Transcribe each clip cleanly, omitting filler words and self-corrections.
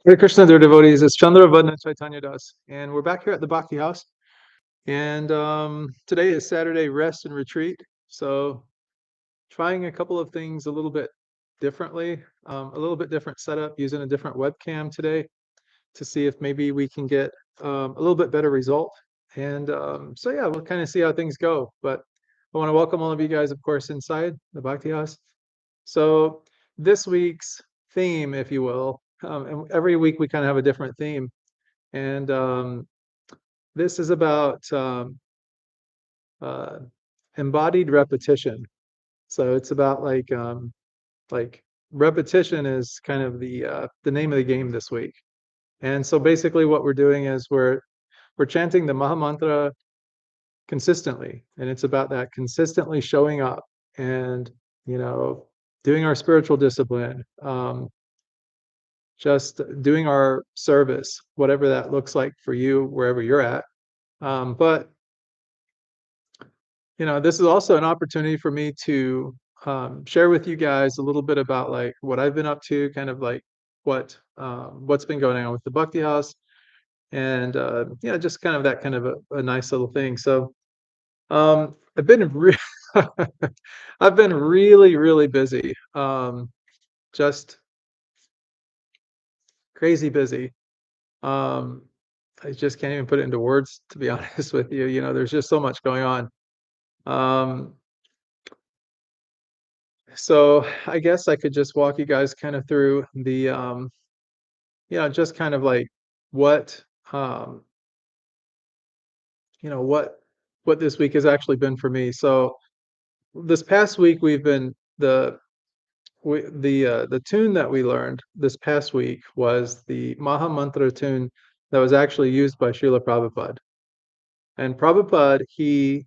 Hare Krishna, dear devotees. It's Chandra Vadna Chaitanya Das, and we're back here at the Bhakti House. And today is Saturday rest and retreat. So, trying a couple of things a little bit differently, a little bit different setup, using a different webcam today to see if maybe we can get a little bit better result. And so, yeah, we'll kind of see how things go. But I want to welcome all of you guys, of course, inside the Bhakti House. So, this week's theme, if you will, and every week we kind of have a different theme. And this is about uh, embodied repetition. So it's about like repetition is kind of the name of the game this week. And so basically, what we're doing is we're chanting the Maha Mantra consistently, and it's about that consistently showing up and you know doing our spiritual discipline, just doing our service, whatever that looks like for you, wherever you're at. But this is also an opportunity for me to share with you guys a little bit about like what I've been up to, kind of like what's been going on with the Bhakti House, and just kind of that kind of a nice little thing. So I've been I've been really, really busy, just crazy busy. Um, I just can't even put it into words, to be honest with you. There's just so much going on. Um, So I guess I could just walk you guys kind of through just kind of like what, um, what this week has actually been for me. So this past week we've been the tune that we learned this past week was the Maha Mantra tune that was actually used by Srila Prabhupada. And Prabhupada, he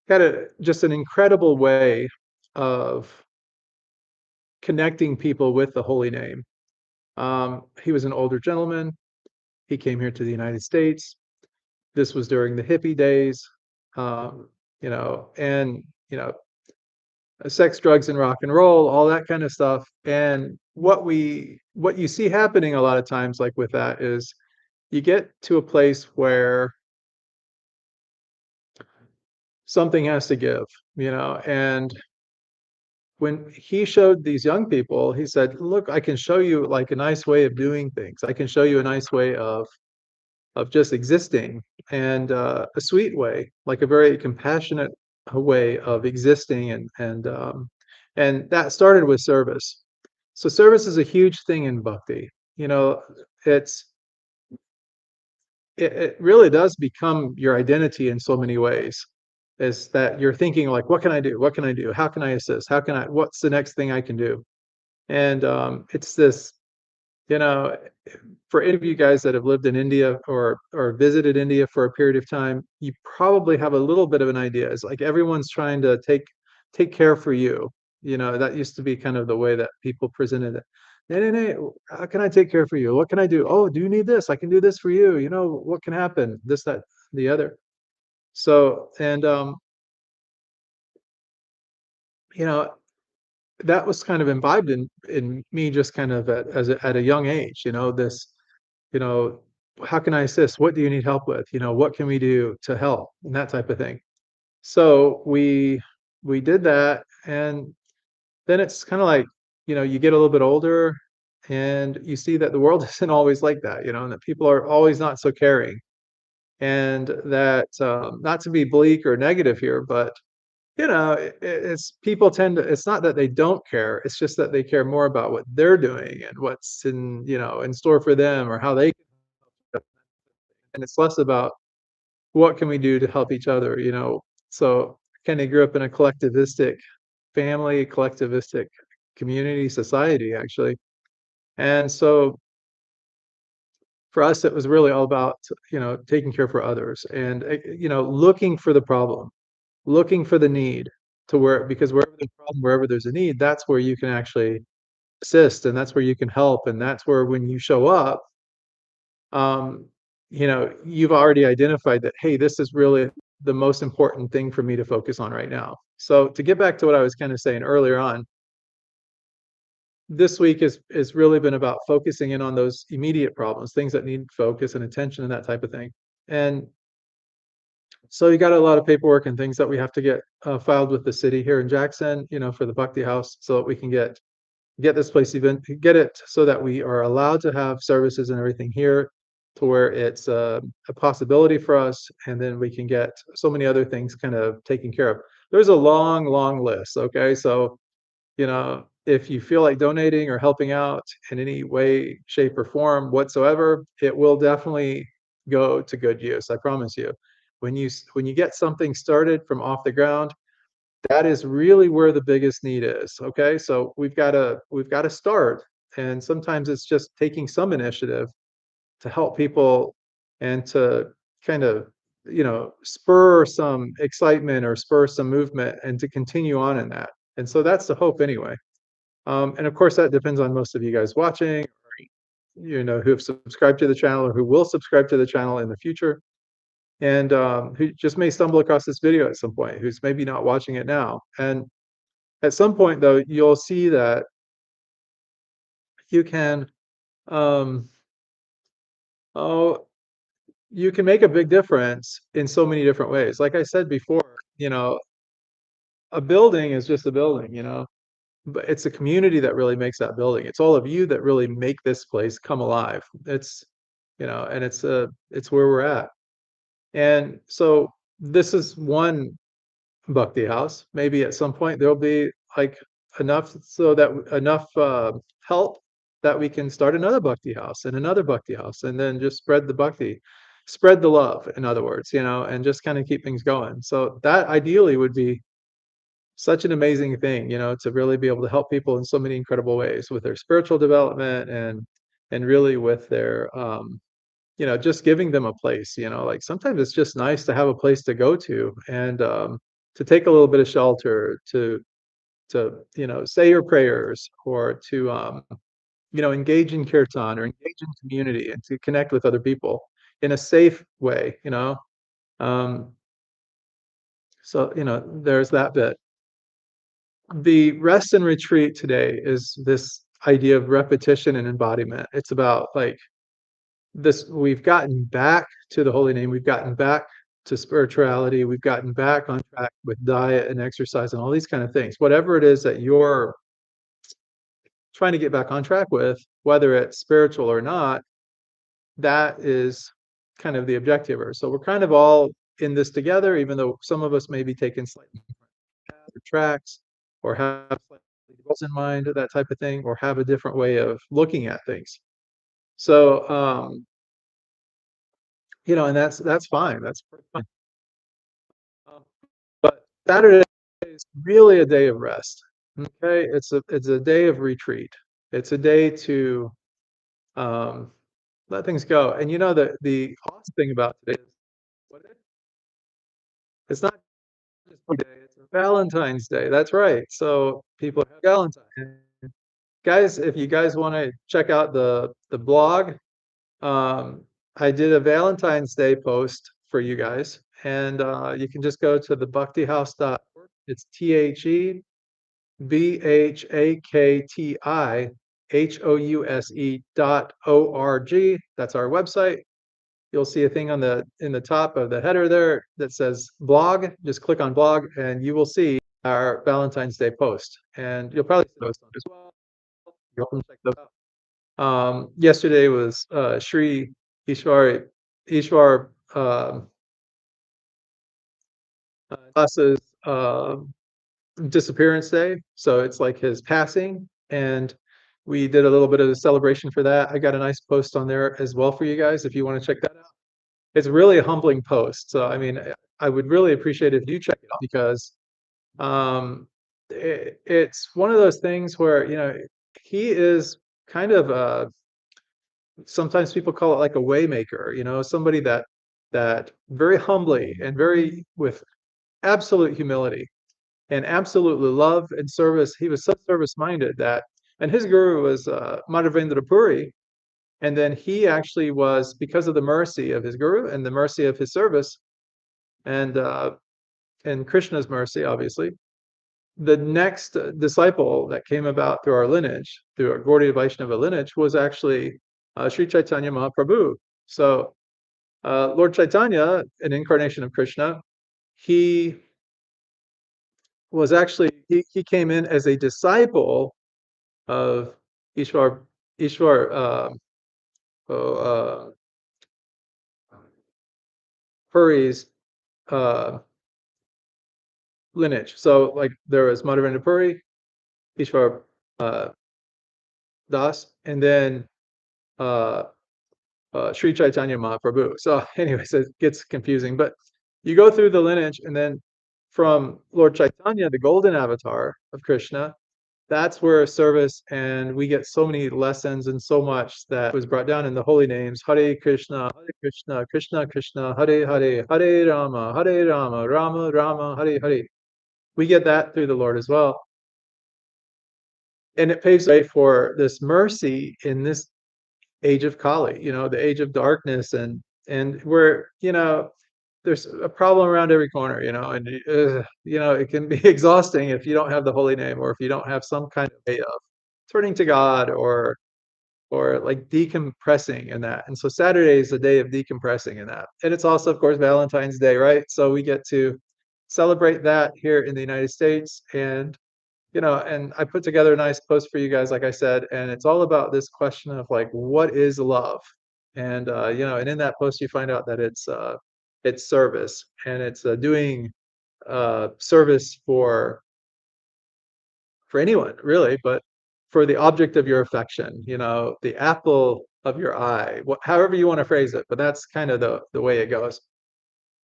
had just an incredible way of connecting people with the holy name. He was an older gentleman. He came here to the United States. This was during the hippie days, and sex, drugs, and rock and roll, all that kind of stuff. And what you see happening a lot of times, like with that, is you get to a place where something has to give, and when he showed these young people, he said, "Look, I can show you like a nice way of doing things. I can show you a nice way of just existing, and a sweet way, like a very compassionate way of existing, and that started with service. So service is a huge thing in bhakti. It's it really does become your identity in so many ways. Is that you're thinking like, what can I do? What can I do? How can I assist? What's the next thing I can do? And it's this you know, for any of you guys that have lived in India or visited India for a period of time, you probably have a little bit of an idea. It's like everyone's trying to take care for you. That used to be kind of the way that people presented it. No, no, no. How can I take care for you? What can I do? Oh, do you need this? I can do this for you. What can happen? This, that, the other. So, and you know, that was kind of imbibed in me just kind of at a young age. You know, how can I assist? What do you need help with? What can we do to help? And that type of thing. So we did that, and then it's kind of like, you get a little bit older and you see that the world isn't always like that, and that people are always not so caring. And that not to be bleak or negative here, but it's people tend to, it's not that they don't care, it's just that they care more about what they're doing and what's in store for them or how they and it's less about what can we do to help each other. So I kind of grew up in a collectivistic family, collectivistic community, society, actually. And so for us, it was really all about, taking care for others and, looking for the problem, looking for the need to because wherever there's a problem, wherever there's a need, that's where you can actually assist, and that's where you can help. And that's where when you show up, um, you've already identified that, hey, this is really the most important thing for me to focus on right now. So to get back to what I was kind of saying earlier on, this week is really been about focusing in on those immediate problems, things that need focus and attention and that type of thing. And so you got a lot of paperwork and things that we have to get filed with the city here in Jackson, for the Bhakti House, so that we can get this place even get it so that we are allowed to have services and everything here, to where it's a possibility for us, and then we can get so many other things kind of taken care of. There's a long, long list. Okay, so if you feel like donating or helping out in any way, shape, or form whatsoever, it will definitely go to good use. I promise you. When you get something started from off the ground, that is really where the biggest need is. Okay, so we've got to start, and sometimes it's just taking some initiative to help people and to kind of spur some excitement or spur some movement and to continue on in that. And so that's the hope anyway. And of course, that depends on most of you guys watching, who have subscribed to the channel or who will subscribe to the channel in the future, and who just may stumble across this video at some point, who's maybe not watching it now. And at some point, though, you'll see that you can, um, oh, you can make a big difference in so many different ways. Like I said before, a building is just a building, but it's a community that really makes that building. It's all of you that really make this place come alive. And it's where we're at. And so this is one Bhakti House. Maybe at some point there'll be like enough help that we can start another Bhakti House and another Bhakti House, and then just spread the love, in other words, and just kind of keep things going. So that ideally would be such an amazing thing, to really be able to help people in so many incredible ways with their spiritual development, and really with their just giving them a place. Like sometimes it's just nice to have a place to go to, and to take a little bit of shelter, to say your prayers, or to engage in kirtan or engage in community, and to connect with other people in a safe way. Um, so there's that bit. The rest and retreat today is this idea of repetition and embodiment. It's about like this: we've gotten back to the holy name, we've gotten back to spirituality, we've gotten back on track with diet and exercise and all these kind of things. Whatever it is that you're trying to get back on track with, whether it's spiritual or not, that is kind of the objective. So we're kind of all in this together, even though some of us may be taking slightly different paths or tracks, or have slightly goals in mind, that type of thing, or have a different way of looking at things. So and that's fine. That's fine. But Saturday is really a day of rest. Okay, it's a day of retreat. It's a day to um, let things go. And the awesome thing about today is what it is. It's not just a day; it's a Valentine's Day. That's right. So people have Valentine's. Guys, if you guys want to check out the blog, I did a Valentine's Day post for you guys, and you can just go to the bhaktihouse.org. It's TheBhaktiHouse.org. That's our website. You'll see a thing in the top of the header there that says blog. Just click on blog, and you will see our Valentine's Day post. And you'll probably see those as well. You're welcome to check those out. Yesterday was Sri Ishwar Das's disappearance day. So it's like his passing, and we did a little bit of a celebration for that. I got a nice post on there as well for you guys if you want to check that out. It's really a humbling post. So I mean, I would really appreciate it if you check it out, because it's one of those things where he is kind of sometimes people call it like a waymaker, somebody that very humbly and very with absolute humility and absolutely love and service. He was so service minded that, and his guru was Madhavendra Puri, and then he actually was, because of the mercy of his guru and the mercy of his service, and Krishna's mercy, obviously, the next disciple that came about through our lineage, through our Gaudiya Vaishnava lineage, was actually Sri Chaitanya Mahaprabhu. So Lord Chaitanya, an incarnation of Krishna, he was actually he came in as a disciple of Ishwar oh, Puri's uh, lineage. So like there was Madhavendra Puri, Ishwar uh, Das, and then uh, Sri Chaitanya Mahaprabhu. So anyways, it gets confusing, but you go through the lineage, and then from Lord Chaitanya, the golden avatar of Krishna, that's where service, and we get so many lessons and so much that was brought down in the holy names. Hare Krishna, Krishna Krishna, Hare Hare, Hare Rama, Rama Rama, Hare Hare. We get that through the Lord as well. And it paves the way for this mercy in this age of Kali, the age of darkness, and where, there's a problem around every corner, and it can be exhausting if you don't have the holy name, or if you don't have some kind of way of turning to God, or like decompressing in that. And so Saturday is the day of decompressing in that. And it's also, of course, Valentine's Day, right? So we get to celebrate that here in the United States. And I put together a nice post for you guys, like I said, and it's all about this question of like, what is love? And in that post you find out that it's service, and it's doing service for anyone really, but for the object of your affection, the apple of your eye, however you want to phrase it, but that's kind of the way it goes.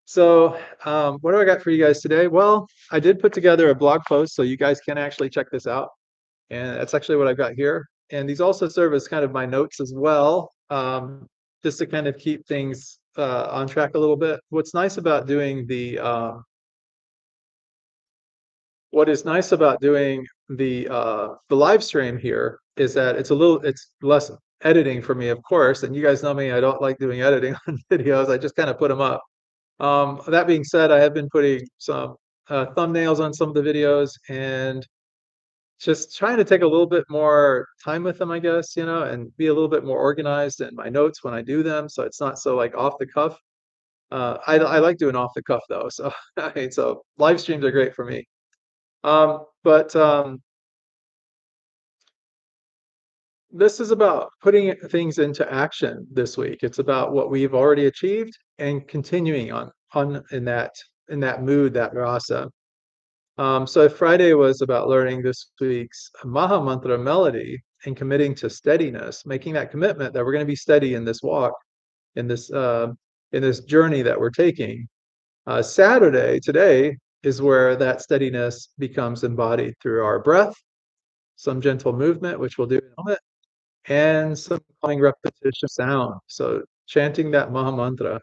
So, what do I got for you guys today? Well, I did put together a blog post, so you guys can actually check this out. And that's actually what I've got here. And these also serve as kind of my notes as well, just to kind of keep things on track a little bit. What is nice about doing the live stream here is that it's less editing for me, of course. And you guys know me, I don't like doing editing on videos. I just kind of put them up. That being said, I have been putting some thumbnails on some of the videos, and just trying to take a little bit more time with them, I guess, and be a little bit more organized in my notes when I do them, so it's not so like off the cuff. I like doing off the cuff though, so I mean, so live streams are great for me. But this is about putting things into action this week. It's about what we've already achieved and continuing on in that mood, that rasa. So Friday was about learning this week's Maha Mantra melody and committing to steadiness, making that commitment that we're going to be steady in this walk, in this journey that we're taking. Saturday, today, is where that steadiness becomes embodied through our breath, some gentle movement, which we'll do in a moment, and some calming repetition sound. So chanting that Maha Mantra.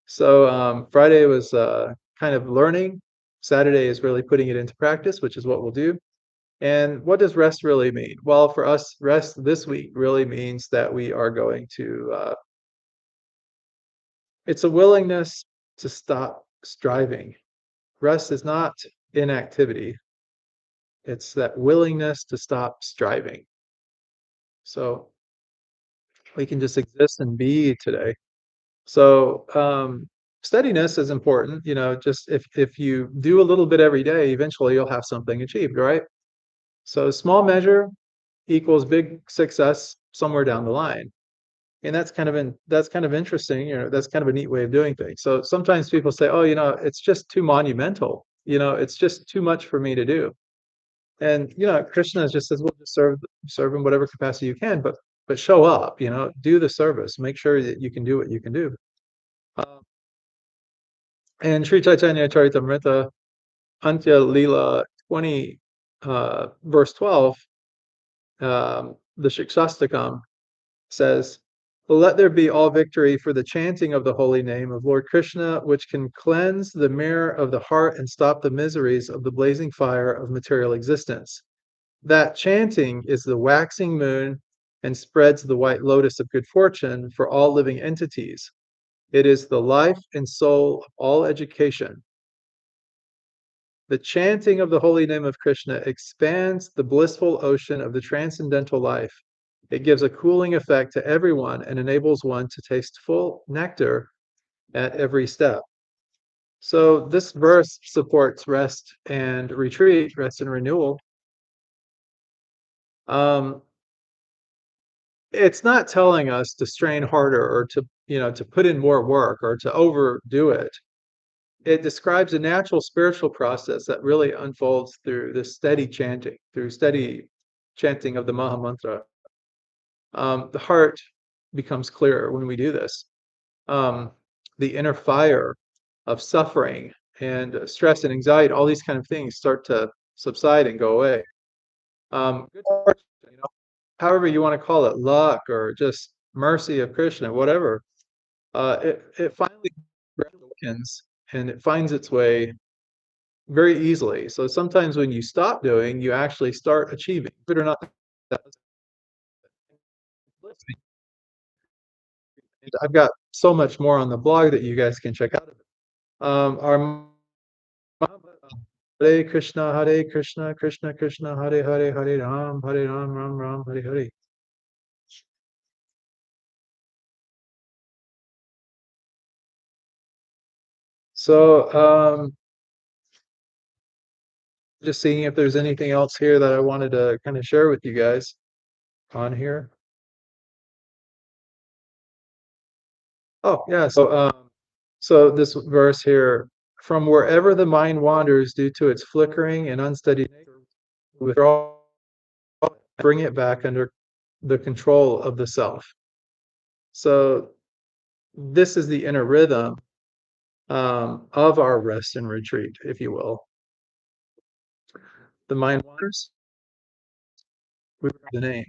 So Friday was kind of learning. Saturday is really putting it into practice, which is what we'll do. And what does rest really mean? Well, for us, rest this week really means that we are going to, it's a willingness to stop striving. Rest is not inactivity, it's that willingness to stop striving. So we can just exist and be today. So steadiness is important. Just if you do a little bit every day, eventually you'll have something achieved, right? So small measure equals big success somewhere down the line. And that's kind of interesting. That's kind of a neat way of doing things. So sometimes people say, oh, it's just too monumental. It's just too much for me to do. And Krishna just says, well, just serve in whatever capacity you can, but show up. Do the service. Make sure that you can do what you can do. And Sri Chaitanya Charitamrita, Antya Leela 20, verse 12, the Shikshastakam says, let there be all victory for the chanting of the holy name of Lord Krishna, which can cleanse the mirror of the heart and stop the miseries of the blazing fire of material existence. That chanting is the waxing moon and spreads the white lotus of good fortune for all living entities. It is the life and soul of all education. The chanting of the holy name of Krishna expands the blissful ocean of the transcendental life. It gives a cooling effect to everyone and enables one to taste full nectar at every step. So this verse supports rest and retreat, rest and renewal. It's not telling us to strain harder or to put in more work or to overdo it. It describes a natural spiritual process that really unfolds through the steady chanting of the Maha Mantra. The heart becomes clearer when we do this. The inner fire of suffering and stress and anxiety, all these kind of things start to subside and go away. Good fortune, however you want to call it, luck or just mercy of Krishna, whatever. It finally awakens and it finds its way very easily. So sometimes when you stop doing, you actually start achieving. But or not, I've got so much more on the blog that you guys can check out. Our Hare Krishna, Krishna Krishna, Hare Hare, Hare Ram, Ram Ram, Hare Hare. So, just seeing if there's anything else here that I wanted to kind of share with you guys on here. Oh, yeah. So this verse here, from wherever the mind wanders due to its flickering and unsteady nature, withdraw, bring it back under the control of the self. So this is the inner rhythm of our rest and retreat, if you will. The mind wanders, we remember the name.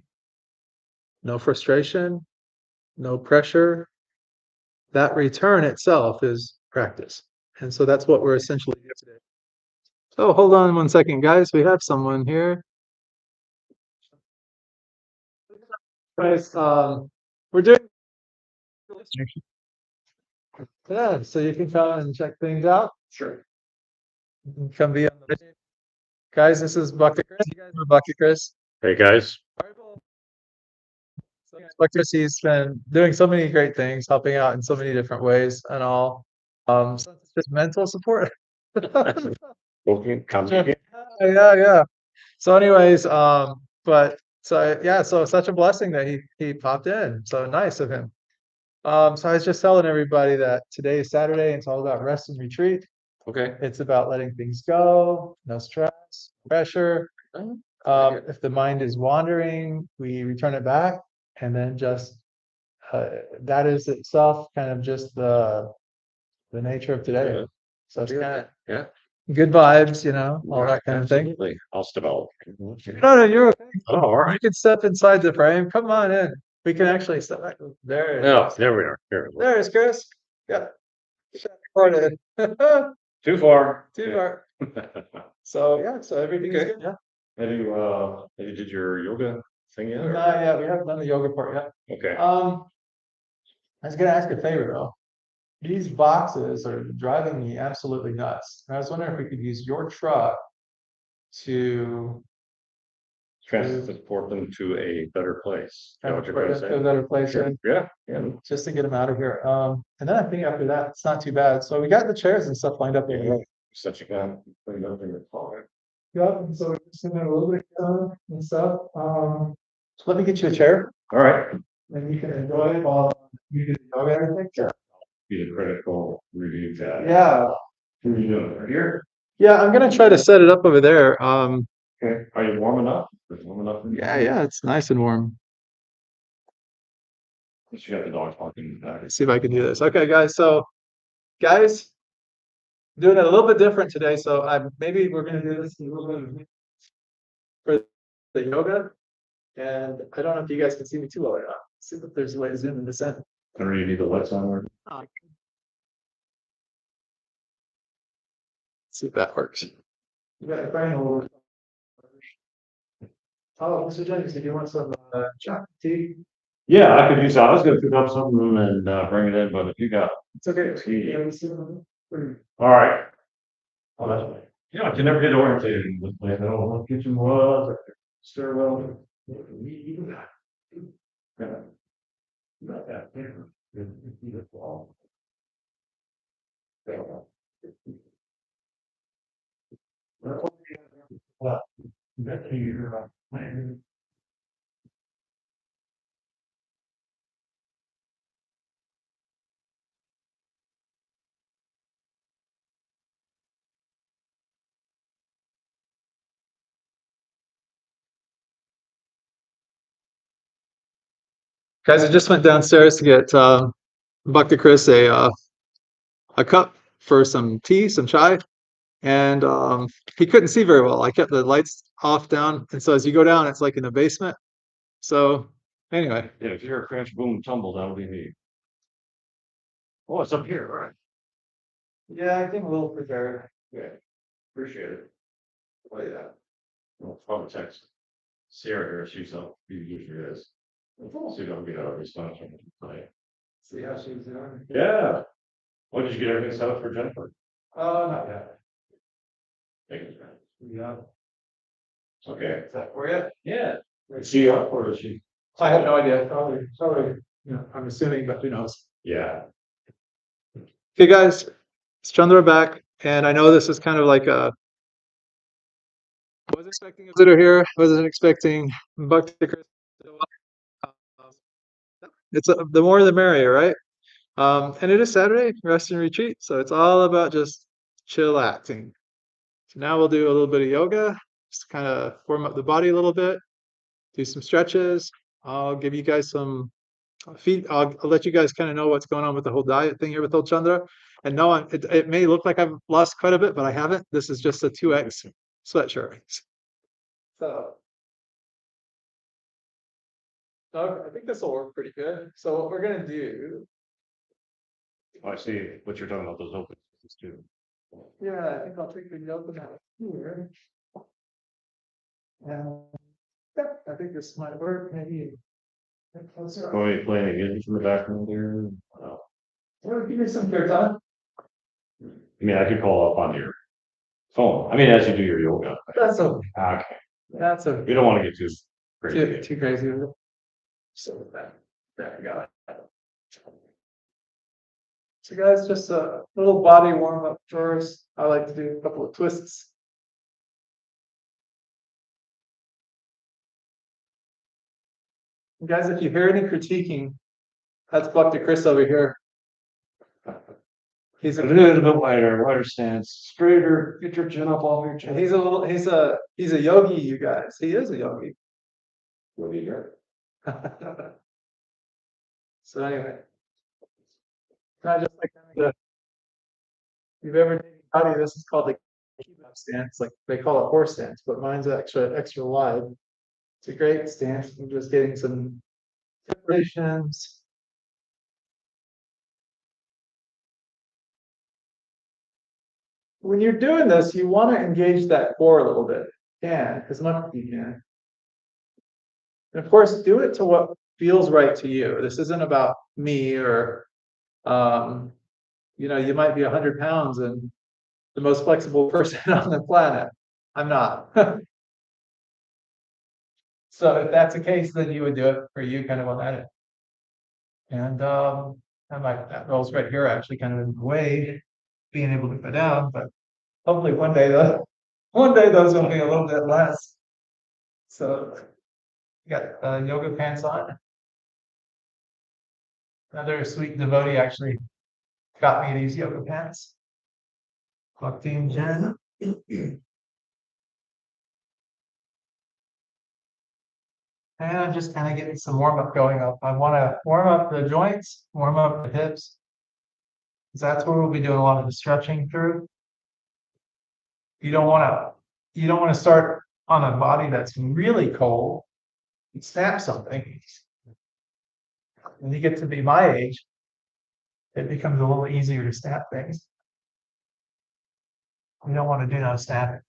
No frustration, no pressure. That return itself is practice. And so that's what we're essentially doing today. Oh, hold on one second, guys. We have someone here. Guys, we're doing. Yeah, so you can come and check things out. Sure. You can come be on the guys. This is Bhakti Chris. You guys are Bhakti Chris. Hey guys. So Bhakti Chris, he's been doing so many great things, helping out in so many different ways and all. So it's just mental support. Okay, come here. Yeah. So anyways, but so yeah, so such a blessing that he popped in. So nice of him. So I was just telling everybody that today is Saturday and it's all about rest and retreat. Okay. It's about letting things go, no stress, no pressure. If the mind is wandering, we return it back, and then just that is itself kind of just the nature of today. Yeah. So it's kind Yeah. of good vibes, all that kind of thing. Absolutely. I'll develop. No, you're okay. Oh, all right. You can step inside the frame. Come on in. We can actually step back. There. No, there we are. There is Chris. Yeah. Too far. Too far. So yeah, so everything is Okay. good. Yeah. Have you did your yoga thing yet? Not yet. We haven't done the yoga part yet. Okay. I was gonna ask a favor though. These boxes are driving me absolutely nuts. And I was wondering if we could use your truck to Transport them to a better place. Is that what you're trying to say? a better place. Sure. Yeah. Just to get them out of here. And then I think after that, it's not too bad. So we got the chairs and stuff lined up there. Yeah. Such a guy. Put it up in your car. Yeah, and so we're just gonna have a little bit and stuff. So let me get you a chair All right. and you can enjoy it while you do the yoga and everything. Sure. Be the critical review guy. Yeah. Who are you doing right here? Yeah, I'm gonna try to set it up over there. Okay. Are you warm enough? Is it warm enough? Yeah, it's nice and warm. You got the dog parking back. Let's see if I can do this. Okay, guys. So, guys, doing it a little bit different today. So, maybe we're gonna do this a little bit for the yoga. And I don't know if you guys can see me too well or not. See if there's a way to zoom in this in. I don't know, you need the lights on or? See if that works. You got a phone over. Oh, Mr. Jennings, did you want some chocolate tea? Yeah, I could use that. I was gonna pick up something and bring it in, but if you got. It's okay. Tea. Yeah, All right. Oh, that's I can never get orientated in this place. I don't know what the kitchen was, or stairwell. Yeah. Not that different. The wall. Well, that's here. Guys, I just went downstairs to get Bhakti Chris a cup for some tea, some chai, and he couldn't see very well. I kept the lights off down, and so as you go down, it's like in the basement. So anyway, Yeah, if you hear a crash, boom, tumble, that'll be me. Oh, it's up here, all right. yeah, I think a little prepared. Yeah, appreciate it. Oh, yeah. Well, it's probably text Sarah here, she's up, she usually is. So you don't get a response from tonight. See how she's doing? Yeah. What, did you get everything set up for Jennifer? Not yet. Thank you. Yeah. Okay. Is that for you? Yeah. Is she up or is she? I have no idea. Probably. I'm assuming, but who knows? Yeah. Okay, guys, it's Chandra back, and I know this is kind of like a. Wasn't expecting a visitor here. Wasn't expecting Bhakti Chris. It's the more the merrier, right? And it is Saturday, rest and retreat, so it's all about just chillaxing. So now we'll do a little bit of yoga, just kind of warm up the body a little bit, do some stretches. I'll give you guys some feed. I'll let you guys kind of know what's going on with the whole diet thing here with old Chandra. And no, it may look like I've lost quite a bit, but I haven't. This is just a 2X sweatshirt. So I think this will work pretty good. So what we're gonna do. Oh, I see what you're talking about, those open too. Yeah, I think I'll take the yoga mat here. And yeah, I think this might work. Maybe closer. Oh, you playing music in the background there? Oh. Well, give me some Kirtan. I mean, I could call up on your phone. I mean, as you do your yoga. That's okay. Okay. That's okay. We don't want to get too crazy. Too crazy with it. So there we go. So guys, just a little body warm up first. I like to do a couple of twists. And guys, if you hear any critiquing, that's Bhakti Chris over here. He's A little bit wider stance, straighter, get your chin up off your chin. he's a yogi, you guys. He is a yogi. Yogi here. So anyway, I just like if you've ever dated body, this is called the keep-up stance. Like they call it horse stance, but mine's extra wide. It's a great stance. I'm just getting some preparations. When you're doing this, you want to engage that core a little bit. Yeah, as much as you can. And of course, do it to what feels right to you. This isn't about me or, you might be 100 pounds and the most flexible person on the planet. I'm not. So if that's the case, then you would do it for you kind of on that. And that rolls right here, actually kind of in the way, being able to go down, but hopefully one day those will be a little bit less. So you got yoga pants on. Another sweet devotee actually got me these yoga pants. Bhakti and Jen. And I'm just kind of getting some warm up going up. I want to warm up the joints, warm up the hips. That's where we'll be doing a lot of the stretching through. You don't want to start on a body that's really cold and snap something. When you get to be my age, it becomes a little easier to snap things. You don't want to do no snapping.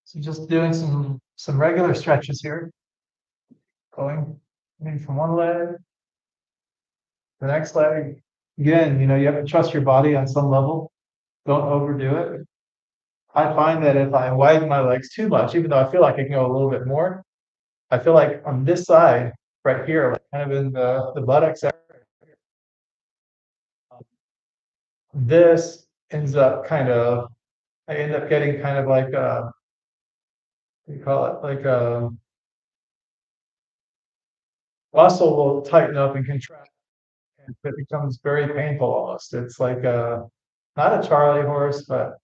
So just doing some regular stretches here. Going maybe from one leg, the next leg. Again, you have to trust your body on some level. Don't overdo it. I find that if I widen my legs too much, even though I feel like I can go a little bit more, I feel like on this side, right here, like kind of in the buttocks area, this ends up I end up getting kind of like what do you call it? Like a muscle will tighten up and contract, and it becomes very painful almost. It's like not a Charlie horse, but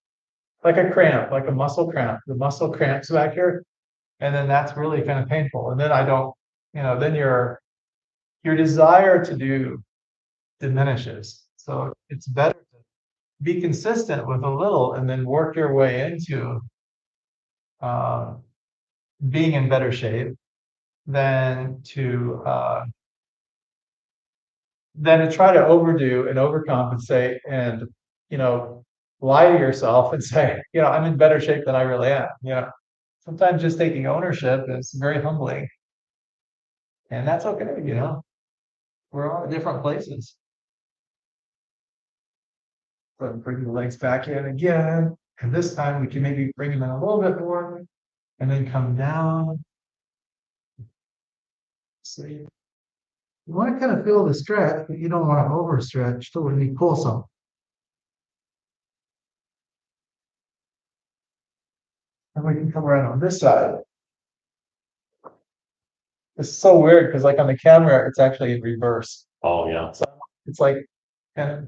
like a cramp, like a muscle cramp. The muscle cramps back here, and then that's really kind of painful. And then I don't, then your desire to do diminishes. So it's better to be consistent with a little and then work your way into uh, being in better shape than to try to overdo and overcompensate and lie to yourself and say, I'm in better shape than I really am. Sometimes just taking ownership is very humbling, and that's okay. We're all at different places. But bring the legs back in again, and this time we can maybe bring them in a little bit more, and then come down. So you want to kind of feel the stretch, but you don't want to overstretch till when you pull some. And we can come around on this side. It's so weird because, like on the camera, it's actually in reverse. Oh, yeah. So it's like, and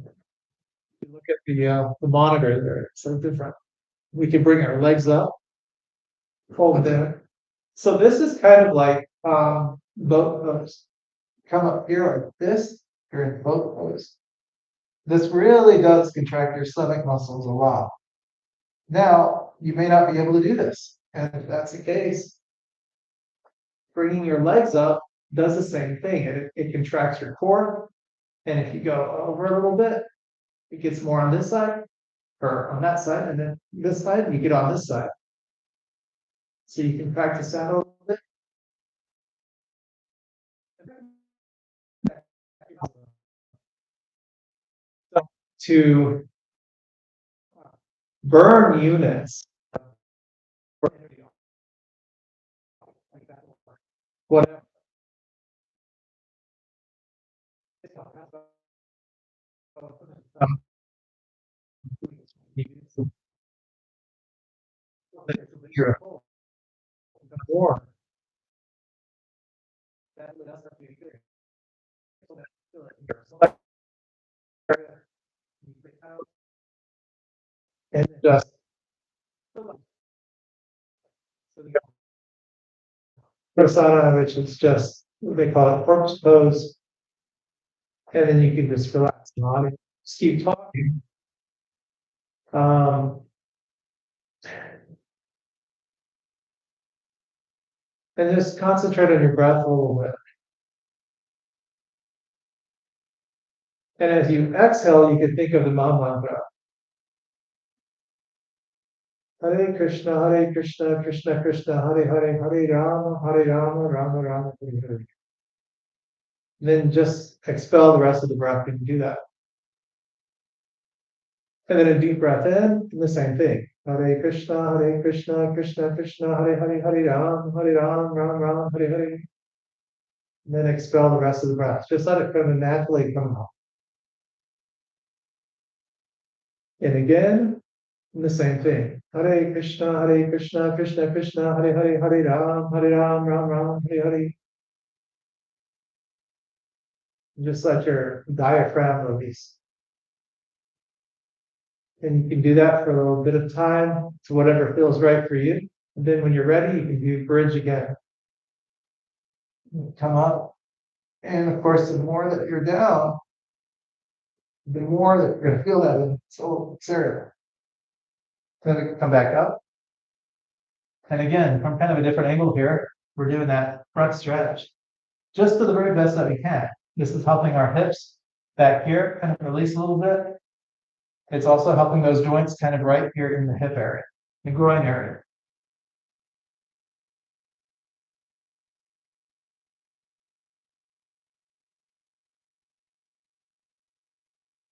you look at the monitor there, it's so different. We can bring our legs up, fold them. So this is kind of like boat pose. Come up here like this during boat pose. This really does contract your stomach muscles a lot. Now, you may not be able to do this. And if that's the case, bringing your legs up does the same thing. It contracts your core. And if you go over a little bit, it gets more on this side or on that side. And then this side, you get on this side. So you can practice that a little bit. To burn units. Whatever. More. And just Prasadana, which is just they call it corpse pose, and then you can just relax the body. Just keep talking. Um, and just concentrate on your breath a little bit. And as you exhale, you can think of the Maha Mantra. Hare Krishna, Hare Krishna, Krishna Krishna, Hare Hare, Hare Rama, Hare Rama, Rama Rama, Hare Hare. Then just expel the rest of the breath when you do that. And then a deep breath in, and the same thing. Hare Krishna, Krishna Krishna, Hare Hare, Hare Ram, Ram Ram, Hare Hare. And then expel the rest of the breath. Just let it kind of naturally come out. And again, the same thing. Hare Krishna, Krishna Krishna, Hare Hare, Hare Ram, Ram Ram, Hare Hare. Just let your diaphragm release. And you can do that for a little bit of time to whatever feels right for you. And then when you're ready, you can do bridge again. Come up. And of course, the more that you're down, the more that you're going to feel that it's a little serious. Then come back up. And again, from kind of a different angle here, we're doing that front stretch just to the very best that we can. This is helping our hips back here kind of release a little bit. It's also helping those joints kind of right here in the hip area, the groin area.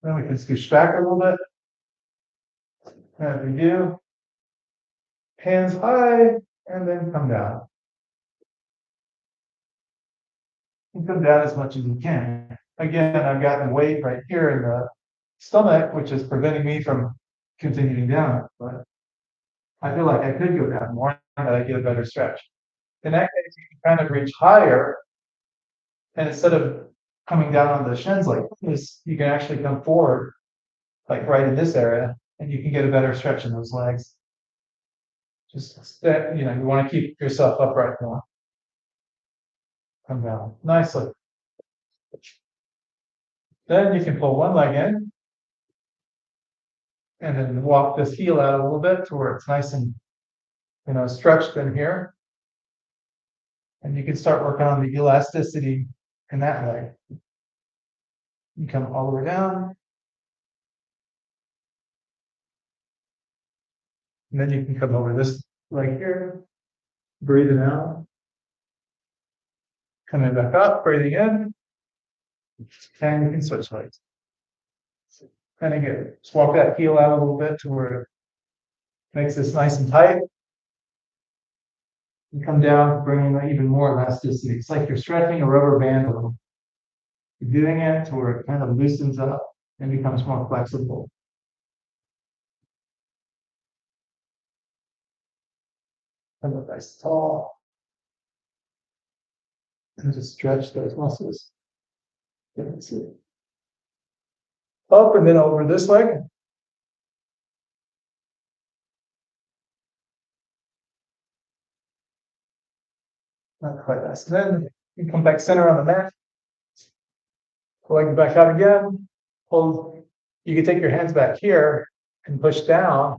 Then we can scooch back a little bit. As we do, hands high, and then come down. And come down as much as you can. Again, I've got the weight right here in the stomach, which is preventing me from continuing down. But I feel like I could go down more, but I get a better stretch. In that case, you can kind of reach higher, and instead of coming down on the shins like this, you can actually come forward, like right in this area, and you can get a better stretch in those legs. Just that, you want to keep yourself upright more. Come down nicely. Then you can pull one leg in, and then walk this heel out a little bit to where it's nice and stretched in here. And you can start working on the elasticity in that leg. You come all the way down. And then you can come over this leg here. Breathing out. Coming back up, breathing in. And you can switch legs. And again, just walk that heel out a little bit to where it makes this nice and tight. You come down, bringing even more elasticity. It's like you're stretching a rubber band a little. You're doing it to where it kind of loosens up and becomes more flexible. Come up nice tall. And just stretch those muscles. Up and then over this leg. Not quite nice. And then you come back center on the mat. Leg back out again. Hold. You can take your hands back here and push down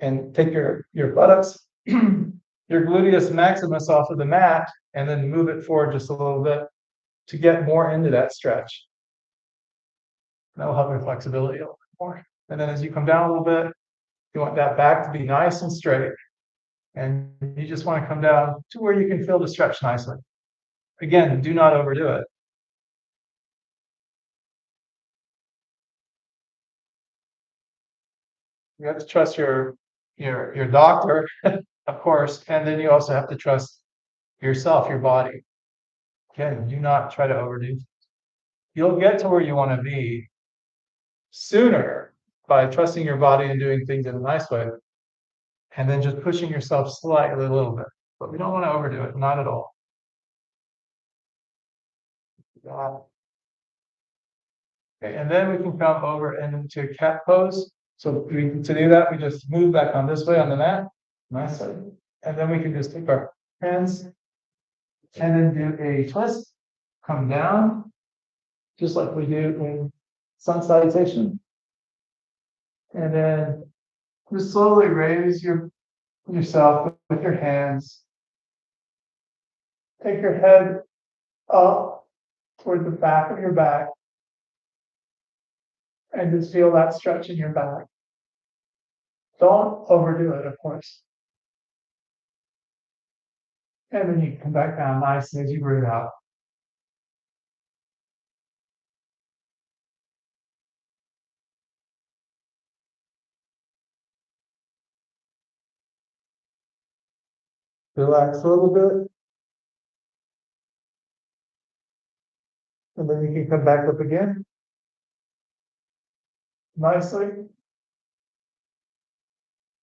and take your buttocks, your gluteus maximus off of the mat, and then move it forward just a little bit to get more into that stretch. That will help your flexibility a little bit more. And then as you come down a little bit, you want that back to be nice and straight. And you just want to come down to where you can feel the stretch nicely. Again, do not overdo it. You have to trust your doctor, of course, and then you also have to trust yourself, your body. Again, do not try to overdo things. You'll get to where you want to be sooner by trusting your body and doing things in a nice way, and then just pushing yourself slightly a little bit. But we don't want to overdo it, not at all. Okay, and then we can come over into cat pose. So to do that, we just move back on this way on the mat, nicely. And then we can just take our hands and then do a twist, come down, just like we do in sun salutation. And then just slowly raise yourself with your hands. Take your head up towards the back of your back. And just feel that stretch in your back. Don't overdo it, of course. And then you come back down nicely as you breathe out. Relax a little bit. And then you can come back up again. Nicely.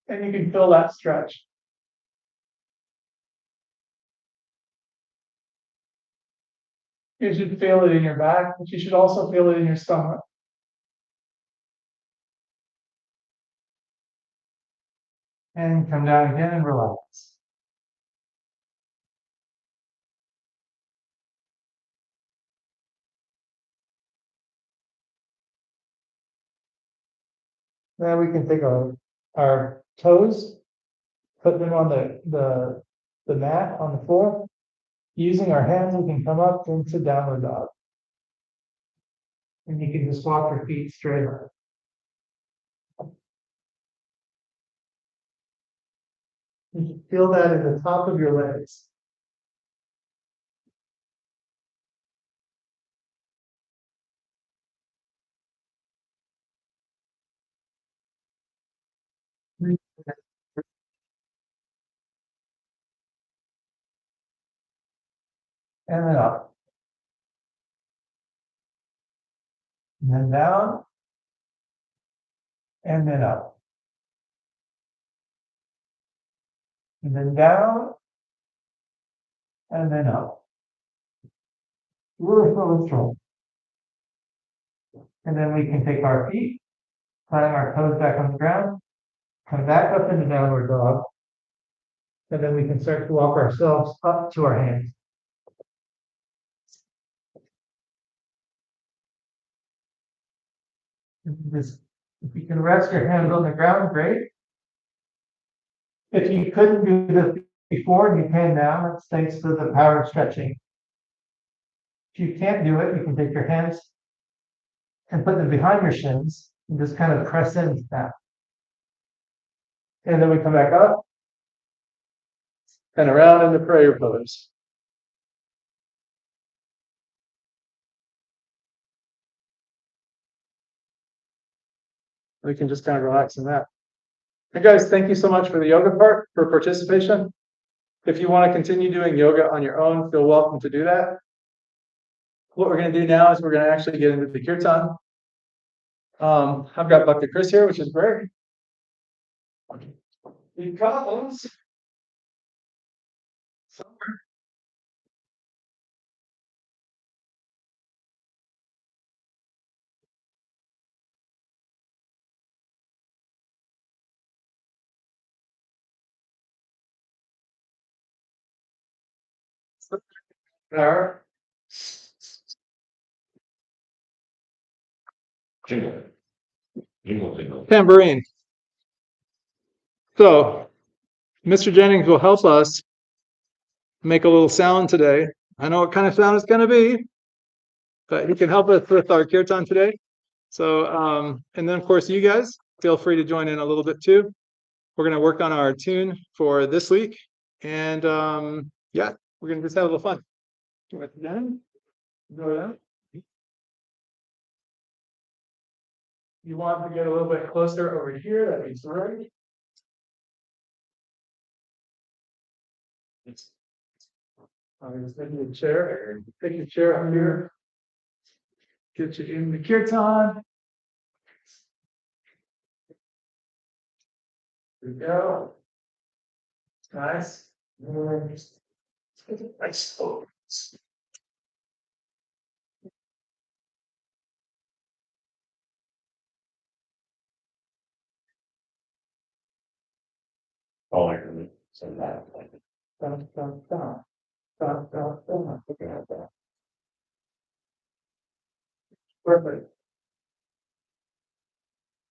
And you can feel that stretch. You should feel it in your back, but you should also feel it in your stomach. And come down again and relax. Now we can take our toes, put them on the mat on the floor. Using our hands, we can come up into downward dog. And you can just walk your feet straight up. You can feel that in the top of your legs. and then up. And then down, and then up. And then down, and then up. Really strong. And then we can take our feet, planting our toes back on the ground, come back up into downward dog, and then we can start to walk ourselves up to our hands. If you can rest your hands on the ground, great. If you couldn't do this before, you can now. It's thanks to the power of stretching. If you can't do it, you can take your hands and put them behind your shins and just kind of press into that. And then we come back up and around into prayer pose. We can just kind of relax in that. Hey guys, thank you so much for the yoga part, for participation. If you want to continue doing yoga on your own, feel welcome to do that. What we're going to do now is we're going to actually get into the Kirtan. I've got Bhakti Chris here, which is great. Because somewhere there, Jingle. Jingle, jingle. tambourine. So, Mr. Jennings will help us make a little sound today. I know what kind of sound it's going to be, but he can help us with our Kirtan today. So, and then of course, you guys feel free to join in a little bit too. We're going to work on our tune for this week. And yeah, we're going to just have a little fun. Go down. You want to get a little bit closer over here, that means right. I'm just taking a chair. Take a chair up here. Get you in the Kirtan. There we go. Nice. Nice. Oh, I can say that. Dun, dun, dun. Dun, dun, dun. Look at that. Perfect.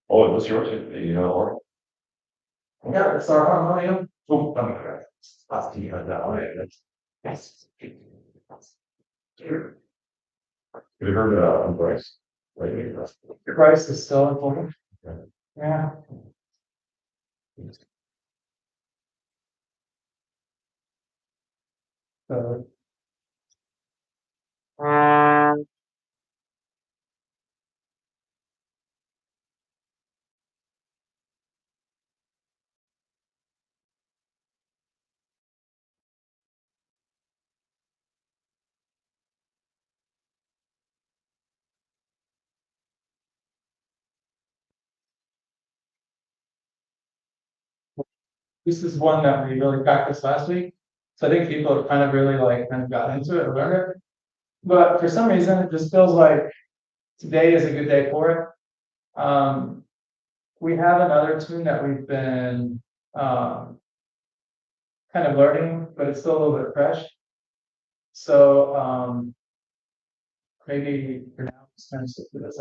Oh, what's yours? You know, or? Yeah, it's our harmonium. Oh, I'm correct. That's the that one. Yes. Have you heard Bryce? Lately? Your price is still important. Yeah. So, this is one that we really practiced last week. So I think people have kind of really kind of got into it or learned it. But for some reason, it just feels like today is a good day for it. We have another tune that we've been kind of learning, but it's still a little bit fresh. So maybe for now, just kind of stick to this.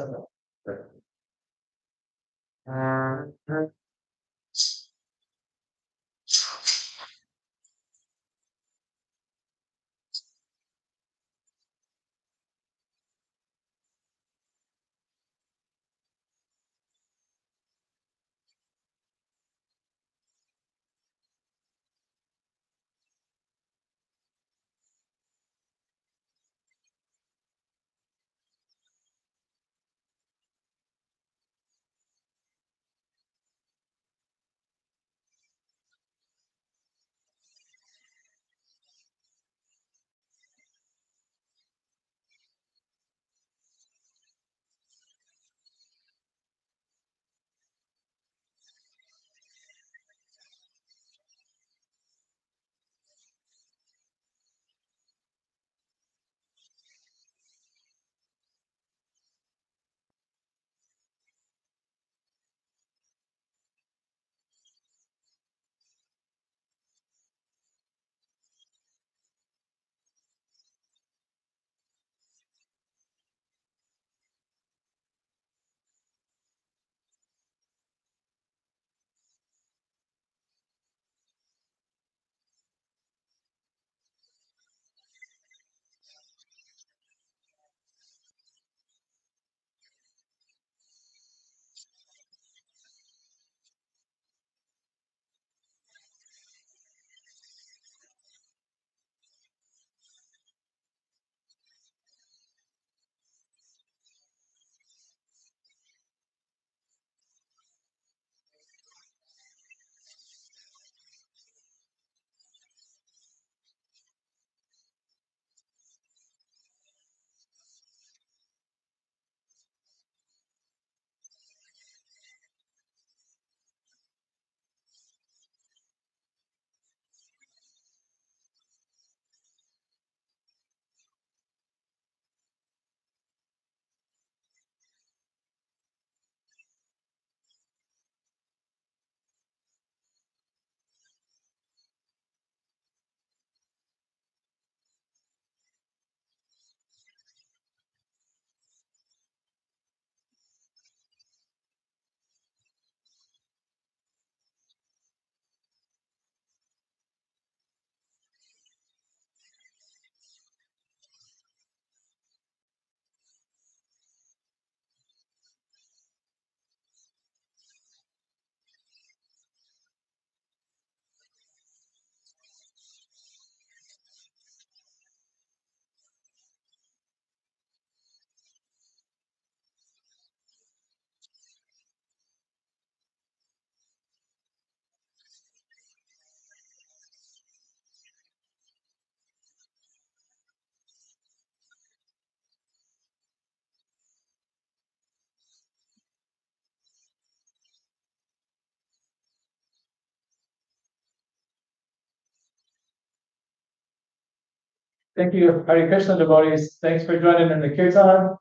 Thank you, Hare Krishna devotees. Thanks for joining in the Kirtan.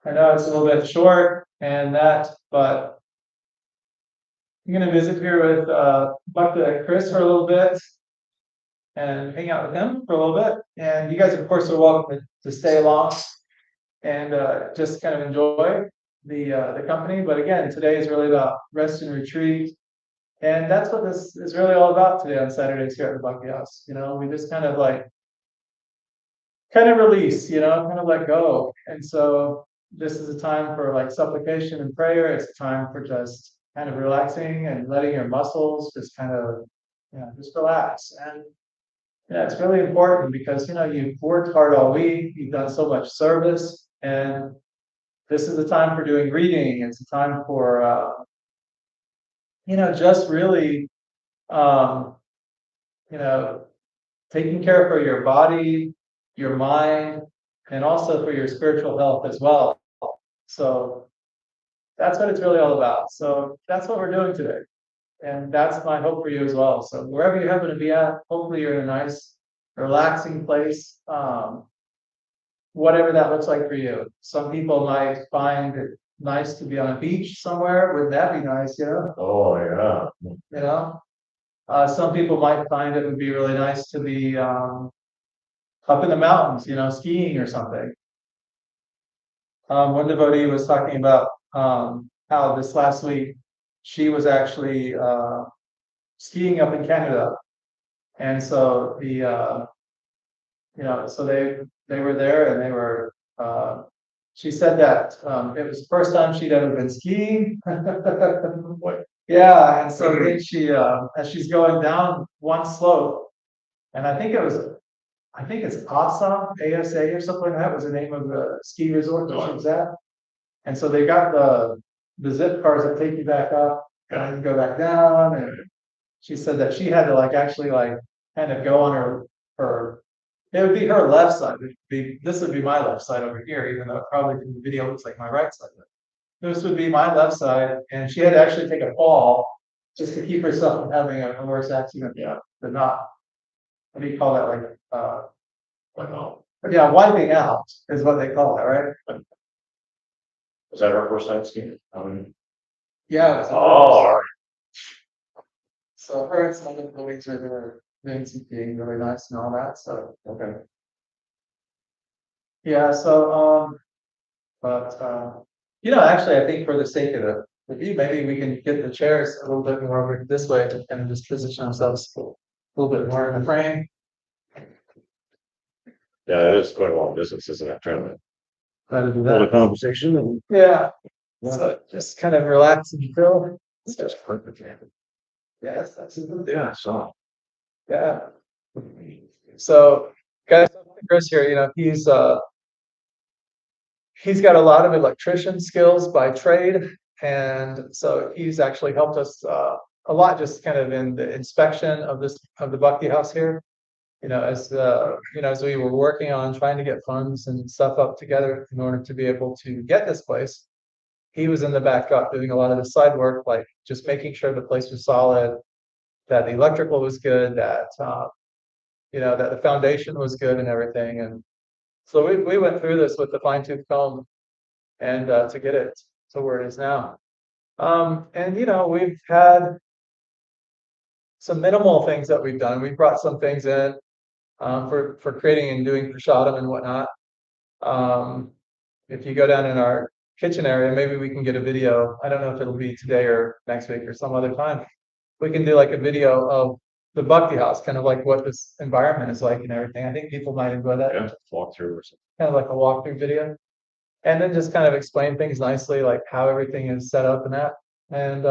I know it's a little bit short and that, but I'm going to visit here with Bhakti Chris for a little bit and hang out with him for a little bit. And you guys, of course, are welcome to stay along and just kind of enjoy the company. But again, today is really about rest and retreat. And that's what this is really all about today on Saturdays here at the Bhakti House. You know, we just kind of release, you know, kind of let go. And so this is a time for like supplication and prayer. It's a time for just kind of relaxing and letting your muscles just kind of, you know, just relax. And yeah, it's really important because, you know, you've worked hard all week, you've done so much service, and this is a time for doing reading. It's a time for, you know, just really, you know, taking care for your body, your mind, and also for your spiritual health as well. So that's what it's really all about. So that's what we're doing today. And that's my hope for you as well. So wherever you happen to be at, hopefully you're in a nice, relaxing place. Whatever that looks like for you. Some people might find it nice to be on a beach somewhere. Wouldn't that be nice, you know? Oh, yeah. You know? Some people might find it would be really nice to be up in the mountains, you know, skiing or something. One devotee was talking about how this last week she was actually skiing up in Canada, and so you know, so they were there and they were. She said that it was the first time she'd ever been skiing. Yeah, and so then she, as she's going down one slope, and I think it's ASA or something like that was the name of the ski resort that she was at. And so they got the zip cars that take you back up and go back down. And she said that she had to actually kind of go on her it would be her left side. This would be my left side over here, even though it probably from the video looks like my right side. This would be my left side, and she had to actually take a fall just to keep herself from having a worse accident. Yeah. But not, what do you call that? Wow. Yeah, wiping out is what they call it, right? Was that our first time skiing? Yeah. It was all right. So her and some of the colleagues are there doing some skiing, really nice and all that. So Okay. yeah, so but you know, actually I think for the sake of the view, maybe we can get the chairs a little bit more over this way to kind of just position ourselves a little bit more in the frame. Yeah, it is quite a long distance, isn't it? Trying to Try to do hold a that. conversation and Yeah. So just kind of relax and chill. it's just perfect. Yes, that's it. Yeah, I saw. Yeah. So guys, Chris here, you know, he's got a lot of electrician skills by trade, and so he's actually helped us a lot just kind of in the inspection of the Bhakti House here. You know, as you know, as we were working on trying to get funds and stuff up together in order to be able to get this place, he was in the backdrop doing a lot of the side work, like just making sure the place was solid, that the electrical was good, that you know, that the foundation was good and everything. And so we went through this with the fine-tooth comb and to get it to where it is now. And you know, we've had some minimal things that we've done. We've brought some things in for creating and doing prasadam and whatnot. If you go down in our kitchen area, maybe we can get a video. I don't know if it'll be today or next week or some other time. We can do like a video of the Bhakti House, kind of like what this environment is like and everything. I think people might enjoy that. Yeah, walk through or something. Kind of like a walkthrough video. And then just kind of explain things nicely, like how everything is set up and that. And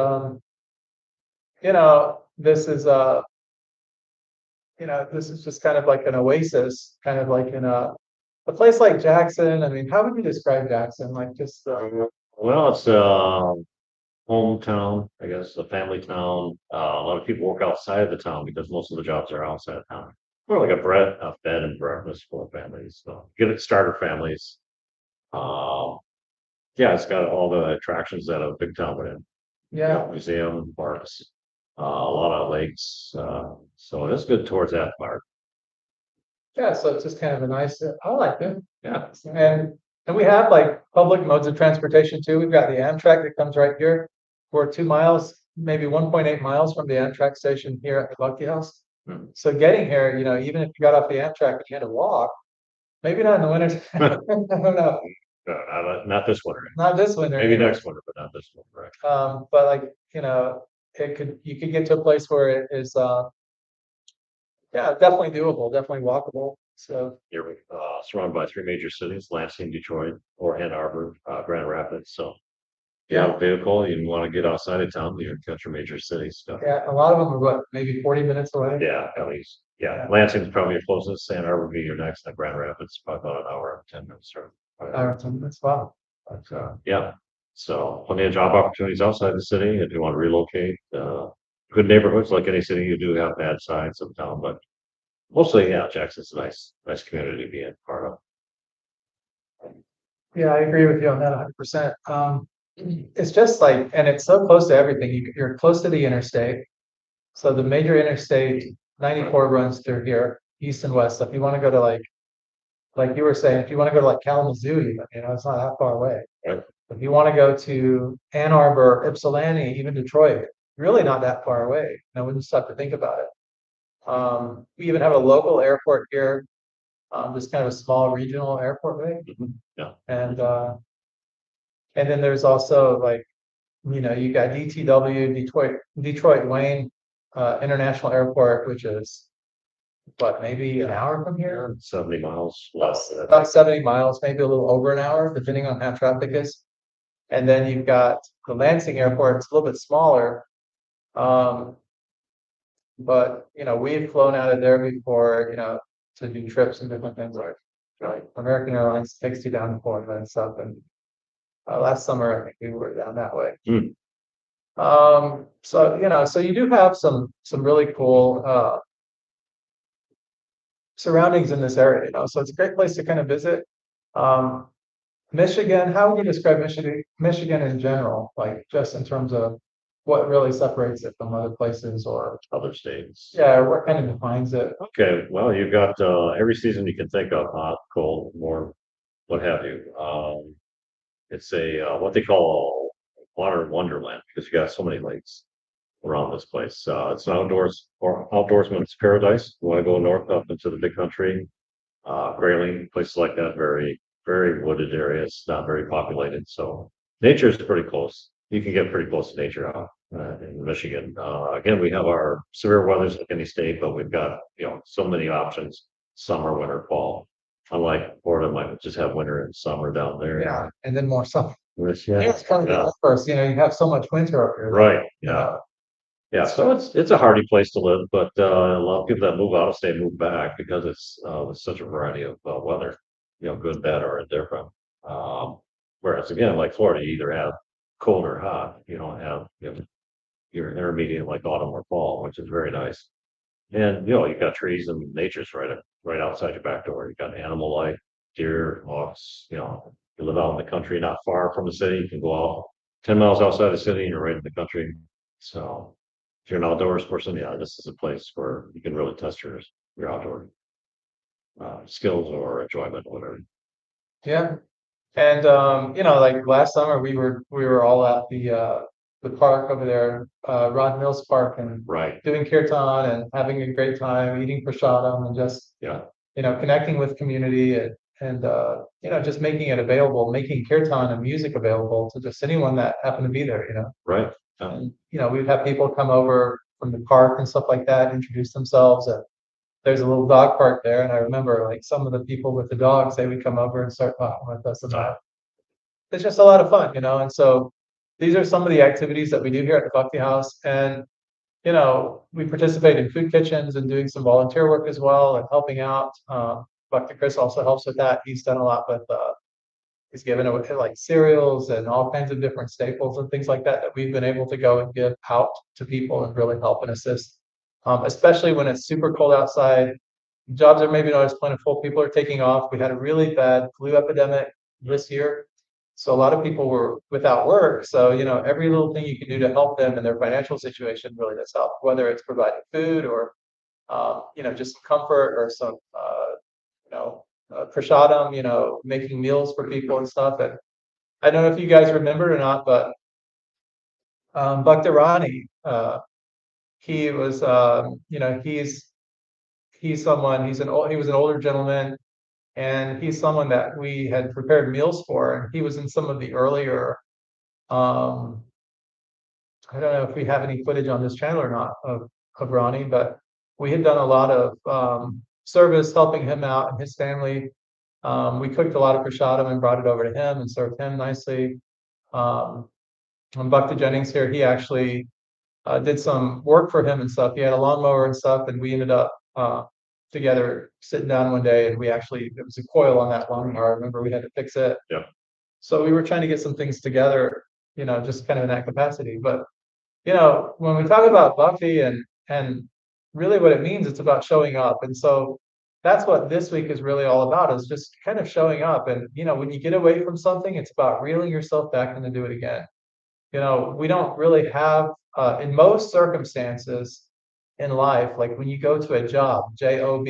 you know, this is you know, this is just kind of like an oasis, kind of like in a place like Jackson. I mean, how would you describe Jackson? Like just Well, it's hometown, I guess, a family town. A lot of people work outside of the town because most of the jobs are outside of town. More like a bed and breakfast for families. So get it starter families. Yeah, it's got all the attractions that a big town would have. yeah. Museum, parks, a lot of lakes. So it's good towards that part. Yeah, so it's just kind of a nice, I like it. Yeah. And we have like public modes of transportation too. We've got the Amtrak that comes right here. We're 2 miles, maybe 1.8 miles from the Amtrak station here at the Bhakti House. Hmm. So getting here, even if you got off the Amtrak and you had to walk, maybe not in the winter. I don't know, Not this winter. not this winter. Maybe anyway. next winter, but not this one, right? But like, you could get to a place where it is, yeah, definitely doable, definitely walkable. So, You're surrounded by 3 major cities: Lansing, Detroit, or Ann Arbor, Grand Rapids. So if you have a vehicle, you want to get outside of town, you've got your major cities stuff. yeah, a lot of them are what, maybe 40 minutes away? Yeah, at least. Yeah, Yeah. Lansing's probably your closest. Ann Arbor would be your next, and Grand Rapids probably about an hour and 10 minutes. Or That's wow. but, yeah, so plenty of job opportunities outside the city if you want to relocate. Good neighborhoods, like any city, you do have bad sides of town, but mostly, yeah, Jackson's a nice community to be in, part of. Yeah, I agree with you on that 100%. It's just like, and it's so close to everything. You're close to the interstate. So the major interstate 94 runs through here, east and west. So if you want to go to like you were saying, if you want to go to like Kalamazoo, even, it's not that far away. Right. If you want to go to Ann Arbor, Ypsilanti, even Detroit, really not that far away. We just have to think about it. We even have a local airport here, just kind of a small regional airport, right? Yeah. And then there's also like, you got DTW, Detroit Wayne International Airport, which is what, maybe an hour from here? 70 miles less. About 70 miles, maybe a little over an hour, depending on how traffic is. And then you've got the Lansing Airport, it's a little bit smaller. But we've flown out of there before, to do trips and different things like American Airlines takes you down to Florida and stuff. And last summer, I think we were down that way. So you do have some really cool surroundings in this area, so it's a great place to kind of visit. Michigan, how would you describe Michigan in general, like just in terms of what really separates it from other places or Other states. yeah, what kind of defines it? Okay, well, you've got every season you can think of: hot, cold, warm, what have you. It's a what they call water wonderland, because you got so many lakes around this place. It's an outdoorsman's paradise. You want to go north up into the big country, Grayling, places like that, very, very wooded areas, not very populated. So nature is pretty close. You can get pretty close to nature out in Michigan. Again, we have our severe weathers like any state, but we've got, so many options: summer, winter, fall. Unlike Florida, might just have winter and summer down there. Yeah, and then more summer. Which, It's kind of the first, you have so much winter up here. right. Yeah. Yeah, so it's a hardy place to live, but a lot of people that move out of state move back because it's there's such a variety of weather, good, bad, or indifferent. Whereas again, like Florida, you either have cold or hot. You don't have your intermediate like autumn or fall, which is very nice. And you got trees and nature's right outside your back door. You got animal life, deer, hawks. You live out in the country, not far from the city. You can go out 10 miles outside the city, and you're right in the country. So if you're an outdoors person, yeah, this is a place where you can really test your outdoor skills or enjoyment, or whatever. Yeah. And like last summer we were all at the park over there, Rod Mills Park, and Right. doing kirtan and having a great time, eating prasadam and just Yeah. connecting with community and just making it available, making kirtan and music available to just anyone that happened to be there, Right. And we'd have people come over from the park and stuff like that, introduce themselves, and there's a little dog park there. And I remember like some of the people with the dogs, they would come over and start talking with us about. It's just a lot of fun, and so these are some of the activities that we do here at the Bhakti House. And we participate in food kitchens and doing some volunteer work as well and helping out. Bhakti Chris also helps with that. He's done a lot with he's given away like cereals and all kinds of different staples and things like that we've been able to go and give out to people and really help and assist. Especially when it's super cold outside. Jobs are maybe not as plentiful. People are taking off. We had a really bad flu epidemic this year. So a lot of people were without work. So, every little thing you can do to help them in their financial situation really does help, whether it's providing food or, just comfort or some prasadam, making meals for people and stuff. And I don't know if you guys remember or not, but Bhakti, he was, he's someone, he was an older gentleman, and he's someone that we had prepared meals for, and he was in some of the earlier, um, I don't know if we have any footage on this channel or not of Ronnie, but we had done a lot of service helping him out and his family. We cooked a lot of prasadam and brought it over to him and served him nicely. And Bhakti Jennings here, he actually did some work for him and stuff. He had a lawnmower and stuff, and we ended up together sitting down one day, and it was a coil on that lawnmower. I remember we had to fix it. Yeah. So we were trying to get some things together, just kind of in that capacity. But when we talk about bhakti and really what it means, it's about showing up. And so that's what this week is really all about, is just kind of showing up. And when you get away from something, it's about reeling yourself back in to do it again. We don't really have in most circumstances in life, like when you go to a job, job,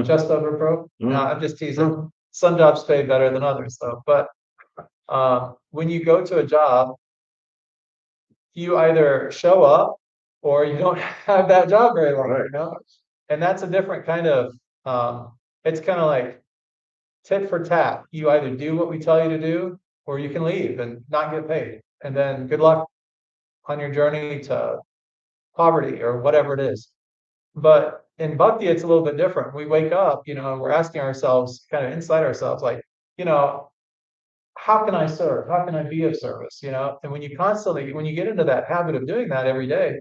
just over broke. No, I'm just teasing. Some jobs pay better than others, though. But when you go to a job, you either show up or you don't have that job very long, Right. And that's a different kind of, it's kind of like tit for tat. You either do what we tell you to do, or you can leave and not get paid. And then good luck on your journey to poverty or whatever it is. But in bhakti, it's a little bit different. We wake up, and we're asking ourselves, kind of inside ourselves, like, how can I serve? How can I be of service? And when you get into that habit of doing that every day,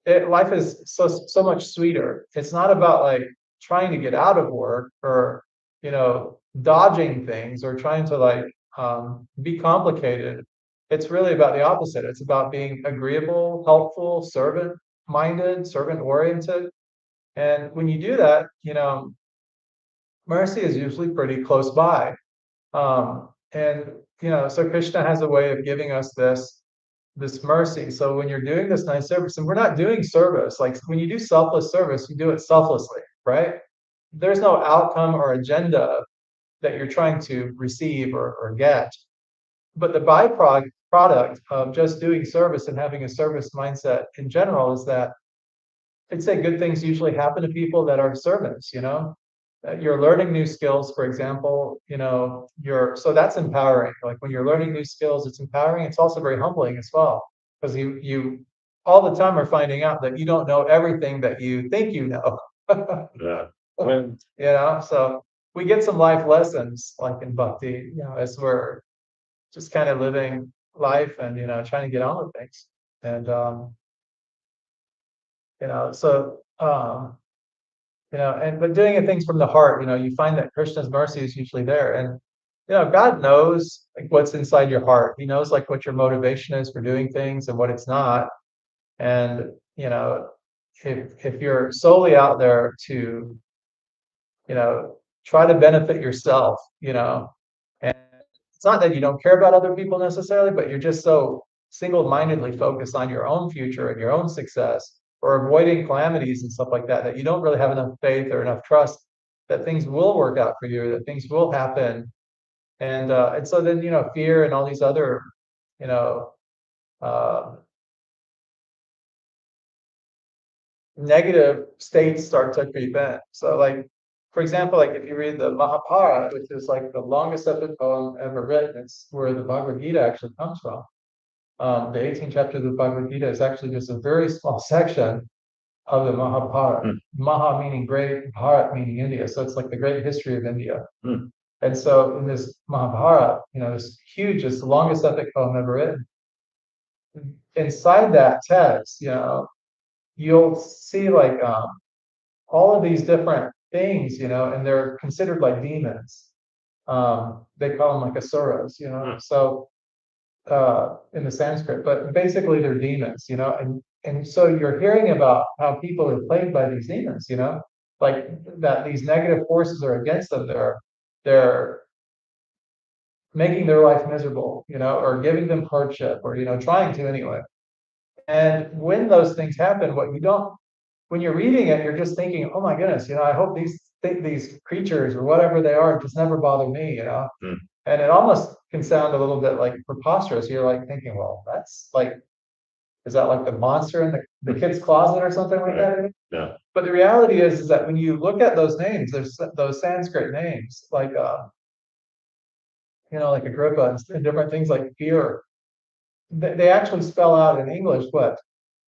life is so much sweeter. It's not about like trying to get out of work or, dodging things or trying to like be complicated. It's really about the opposite. It's about being agreeable, helpful, servant-minded, servant-oriented. And when you do that, mercy is usually pretty close by. So Krishna has a way of giving us this mercy. So when you're doing this nice service, and we're not doing service, like when you do selfless service, you do it selflessly, right? There's no outcome or agenda that you're trying to receive or get. But the byproduct of just doing service and having a service mindset in general is that I'd say good things usually happen to people that are servants, You're learning new skills, for example, so that's empowering. Like when you're learning new skills, it's empowering. It's also very humbling as well, because you all the time are finding out that you don't know everything that you think you know. Yeah. So we get some life lessons like in bhakti, as we're just kind of living life and, trying to get on with things. And, but doing things from the heart, you find that Krishna's mercy is usually there. And, God knows like what's inside your heart. He knows like what your motivation is for doing things and what it's not. And, if you're solely out there to, try to benefit yourself, and it's not that you don't care about other people necessarily, but you're just so single-mindedly focused on your own future and your own success, or avoiding calamities and stuff like that, that you don't really have enough faith or enough trust that things will work out for you, that things will happen. And so then, fear and all these other, negative states start to creep in. So like, for example, like if you read the Mahabharata, which is like the longest epic poem ever written, it's where the Bhagavad Gita actually comes from. The 18th chapter of the Bhagavad Gita is actually just a very small section of the Mahabharata. Maha meaning great, Bharat meaning India. So it's like the great history of India. And so in this Mahabharata, this huge, it's the longest epic poem ever written. Inside that text, you'll see like all of these different things, and they're considered like demons. They call them like asuras, so in the Sanskrit, but basically they're demons, and so you're hearing about how people are plagued by these demons, like that these negative forces are against them. They're making their life miserable, or giving them hardship, or trying to anyway. And when those things happen, when you're reading it, you're just thinking, oh my goodness, I hope these creatures or whatever they are just never bother me, you know. Mm. And it almost can sound a little bit like preposterous. You're like thinking, well, that's like, is that like the monster in the kid's closet or something like that? Yeah. But the reality is that when you look at those names, there's those Sanskrit names like you know, like Agrippa and different things like fear. They actually spell out in English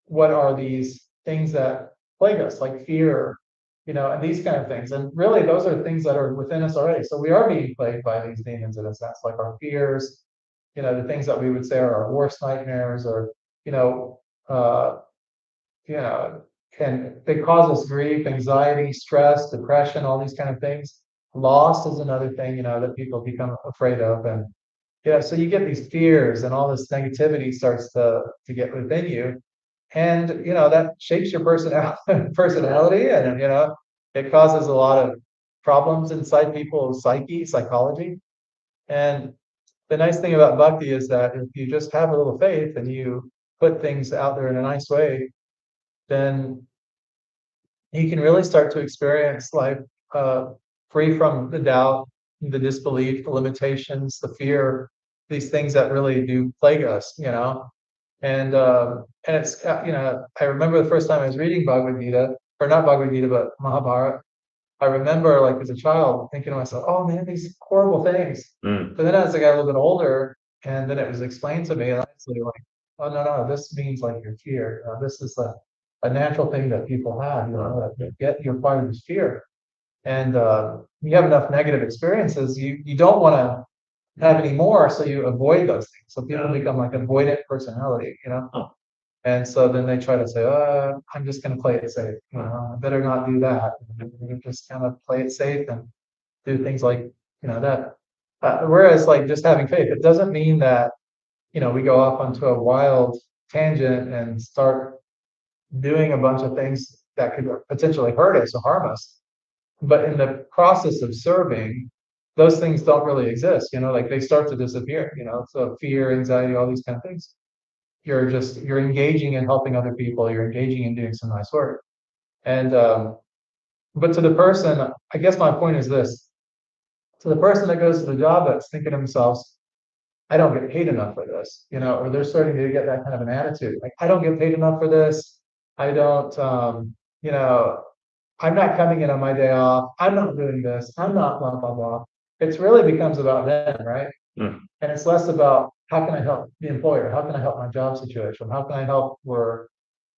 what are these things that plague us, like fear, you know, and these kind of things. And really, those are things that are within us already. So we are being plagued by these demons in a sense, like our fears, you know, the things that we would say are our worst nightmares, or you know, uh, you know, and they cause us grief, anxiety, stress, depression, all these kind of things. Loss is another thing, you know, that people become afraid of, and yeah, so you get these fears, and all this negativity starts to get within you, and you know that shapes your personality, and you know it causes a lot of problems inside people's psychology. And the nice thing about bhakti is that if you just have a little faith and you put things out there in a nice way, then you can really start to experience life uh, free from the doubt, the disbelief, the limitations, the fear, these things that really do plague us, you know. And it's you know, I remember the first time I was reading Bhagavad Gita, or not Bhagavad Gita, but Mahabharata. I remember, like as a child, thinking to myself, "Oh man, these horrible things." Mm. But then as I got a little bit older, and then it was explained to me, and I was like, "Oh no, no, this means like your fear. This is a natural thing that people have. You know, that you get you're part of this fear, and you have enough negative experiences, you don't want to have any more, so you avoid those things. So people become like avoidant personality, you know." Oh. And so then they try to say, I'm just going to play it safe. You know, I better not do that. You just kind of play it safe and do things like, you know, that. Whereas like just having faith, it doesn't mean that, you know, we go off onto a wild tangent and start doing a bunch of things that could potentially hurt us or harm us. But in the process of serving, those things don't really exist, you know, like they start to disappear, you know, so fear, anxiety, all these kind of things. You're engaging in helping other people, you're engaging in doing some nice work. And but to the person, I guess my point is this: to the person that goes to the job that's thinking to themselves, I don't get paid enough for this, you know, or they're starting to get that kind of an attitude, like I don't get paid enough for this. I don't you know, I'm not coming in on my day off, I'm not doing this, I'm not blah blah blah. It's really becomes about them, right? Mm. And it's less about how can I help the employer, how can I help my job situation, how can I help where,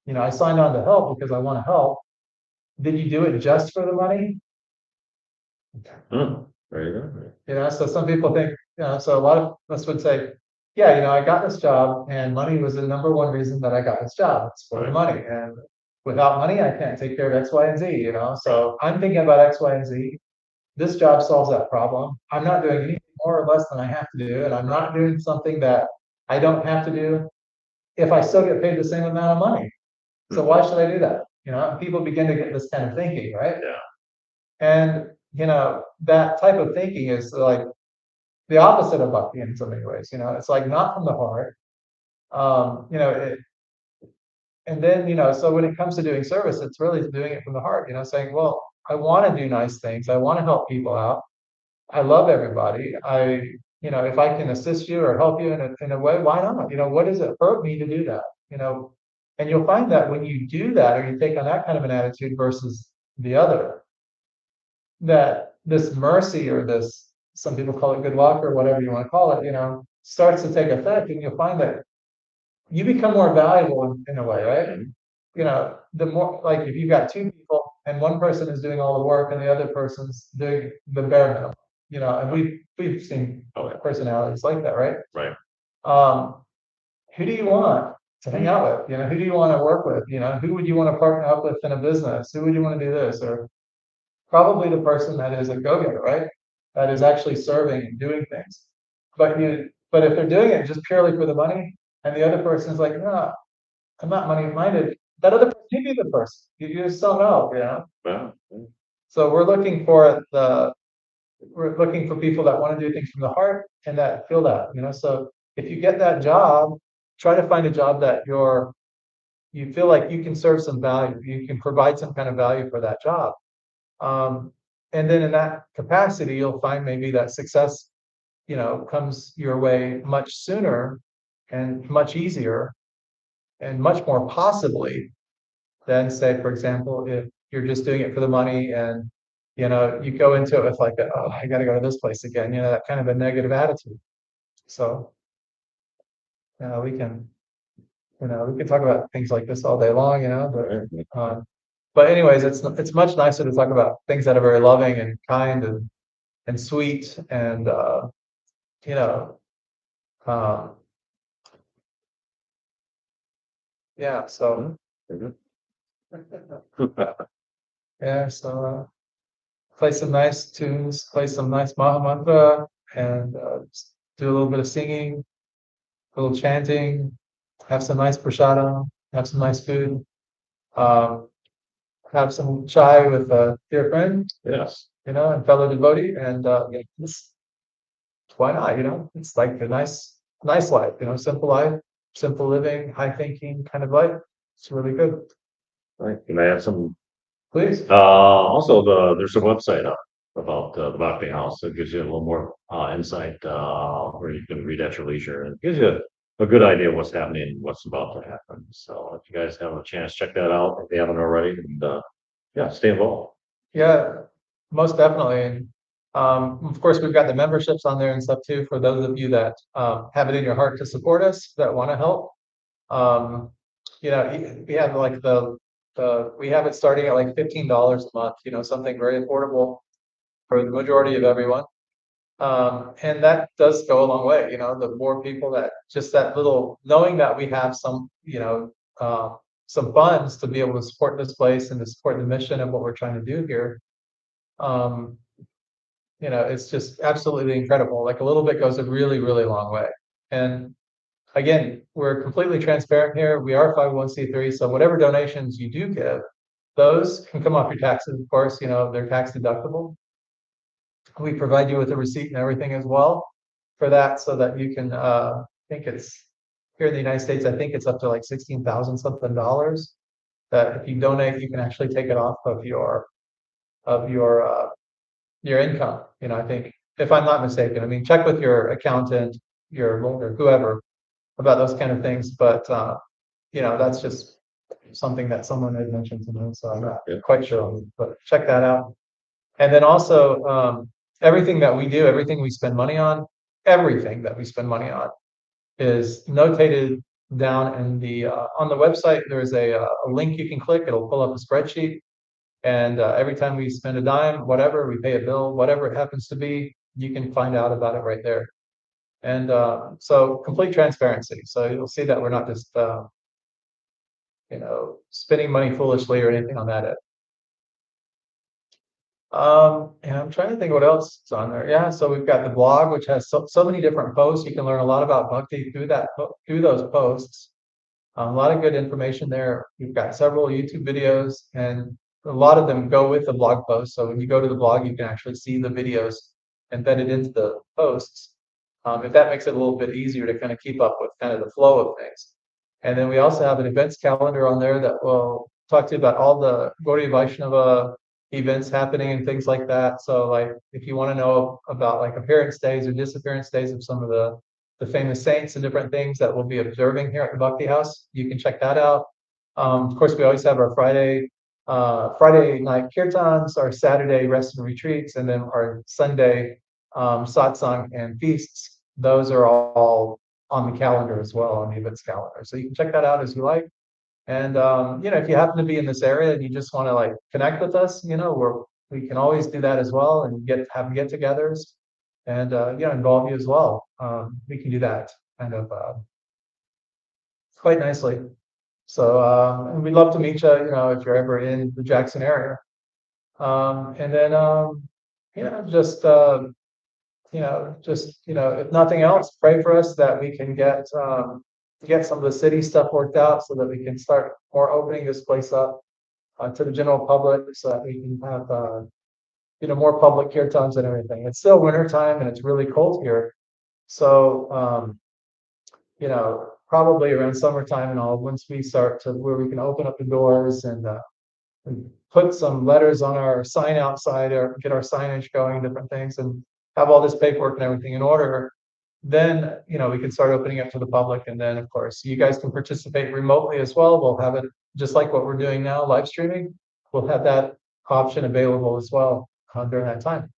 you know, I signed on to help because I want to help. Did you do it just for the money? Mm. There you go. You know, so some people think, you know, so a lot of us would say, yeah, you know, I got this job and money was the number one reason that I got this job. It's for the money. And without money, I can't take care of X, Y, and Z, you know. So I'm thinking about X, Y, and Z. This job solves that problem. I'm not doing anything more or less than I have to do, and I'm not doing something that I don't have to do if I still get paid the same amount of money. So why should I do that? You know, and people begin to get this kind of thinking, right? Yeah. And you know, that type of thinking is like the opposite of bhakti in so many ways. You know, it's like not from the heart. You know, and then, you know, so when it comes to doing service, it's really doing it from the heart, you know, saying, well, I want to do nice things. I want to help people out. I love everybody. You know, if I can assist you or help you in a way, why not? You know, what does it hurt me to do that? You know, and you'll find that when you do that, or you take on that kind of an attitude versus the other, that this mercy, or this, some people call it good luck or whatever you want to call it, you know, starts to take effect, and you'll find that you become more valuable in a way, right? You know, the more, like if you've got two people and one person is doing all the work and the other person's doing the bare minimum, you know, and we've seen personalities like that, right? Right. Who do you want to hang out with? You know, who do you want to work with? You know, who would you want to partner up with in a business? Who would you want to do this? Or probably the person that is a go-getter, right? That is actually serving and doing things. But if they're doing it just purely for the money, and the other person is like, no, I'm not money minded, that other person may be the person. You just don't know, you know. Yeah. So we're looking for people that want to do things from the heart and that feel that, you know. So if you get that job, try to find a job that you feel like you can serve some value, you can provide some kind of value for that job. And then in that capacity, you'll find maybe that success, comes your way much sooner and much easier and much more possibly than, say, for example, if you're just doing it for the money and, you go into it with like, oh, I got to go to this place again, that kind of a negative attitude. So, we can, we can talk about things like this all day long, but anyways, it's much nicer to talk about things that are very loving and kind and sweet and, you know, um, yeah, so, Mhm. yeah, so, play some nice tunes, play some nice Maha Mantra, and just do a little bit of singing, a little chanting, have some nice prasadam, have some nice food, um, have some chai with a dear friend, Yes. and fellow devotee, and just why not? It's like a nice life, life, simple living, high thinking kind of life. It's really good. Right. Can I add some? Please. Also, there's a website up about the Bhakti House that gives you a little more insight where you can read at your leisure and gives you a good idea of what's happening and what's about to happen. So if you guys have a chance, check that out if you haven't already, and yeah, stay involved. Yeah, most definitely. And of course, we've got the memberships on there and stuff too for those of you that have it in your heart to support us, that want to help. Um, we have like we have it starting at like $15 a month. Something very affordable for the majority of everyone. And that does go a long way. The more people that just that little knowing that we have some funds to be able to support this place and to support the mission of what we're trying to do here. Um, it's just absolutely incredible. Like a little bit goes a really, really long way. And again, we're completely transparent here. We are 501c3, so whatever donations you do give, those can come off your taxes, of course, they're tax deductible. We provide you with a receipt and everything as well for that, so that you can, I think it's here in the United States, I think it's up to like 16,000 something dollars that if you donate, you can actually take it off of your income. I think, if I'm not mistaken, I mean, check with your accountant, your lawyer, whoever, about those kind of things. But that's just something that someone had mentioned to me, so I'm not quite sure. But check that out. And then also, everything that we do, everything we spend money on, everything that we spend money on is notated down in the on the website. There's a link you can click. It'll pull up a spreadsheet. And every time we spend a dime, whatever, we pay a bill, whatever it happens to be, you can find out about it right there. And so complete transparency. So you'll see that we're not just, spending money foolishly or anything on that end. And I'm trying to think what else is on there. Yeah, so we've got the blog, which has so many different posts. You can learn a lot about Bhakti through those posts. A lot of good information there. We've got several YouTube videos, and a lot of them go with the blog post. So when you go to the blog, you can actually see the videos embedded into the posts. If that makes it a little bit easier to kind of keep up with kind of the flow of things. And then we also have an events calendar on there that will talk to you about all the Gaudiya Vaishnava events happening and things like that. So like if you want to know about like appearance days or disappearance days of some of the famous saints and different things that we'll be observing here at the Bhakti House, you can check that out. Of course, we always have our Friday night kirtans, our Saturday rest and retreats, and then our Sunday satsang and feasts. Those are all on the calendar as well, on the events calendar. So you can check that out as you like. And if you happen to be in this area and you just want to like connect with us, we can always do that as well, and have get-togethers, and involve you as well. We can do that kind of quite nicely. So and we'd love to meet you, if you're ever in the Jackson area. And then if nothing else, pray for us that we can get some of the city stuff worked out, so that we can start more opening this place up to the general public, so that we can have more public kirtans and everything. It's still winter time and it's really cold here, so probably around summertime and all, once we start to where we can open up the doors and put some letters on our sign outside or get our signage going, different things, and have all this paperwork and everything in order, then, we can start opening up to the public. And then, of course, you guys can participate remotely as well. We'll have it just like what we're doing now, live streaming. We'll have that option available as well during that time.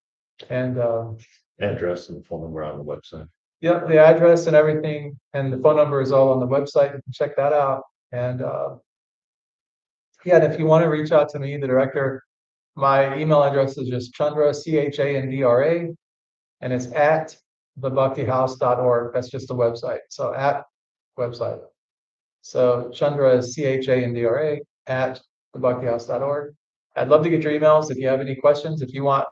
And Address and phone number on the website. yeah, the address and everything, and the phone number is all on the website. You can check that out. And yeah, and if you want to reach out to me, the director, my email address is just Chandra, Chandra, and it's at thebhaktihouse.org. That's just the website. So at website. So Chandra is Chandra at thebhaktihouse.org. I'd love to get your emails if you have any questions. If you want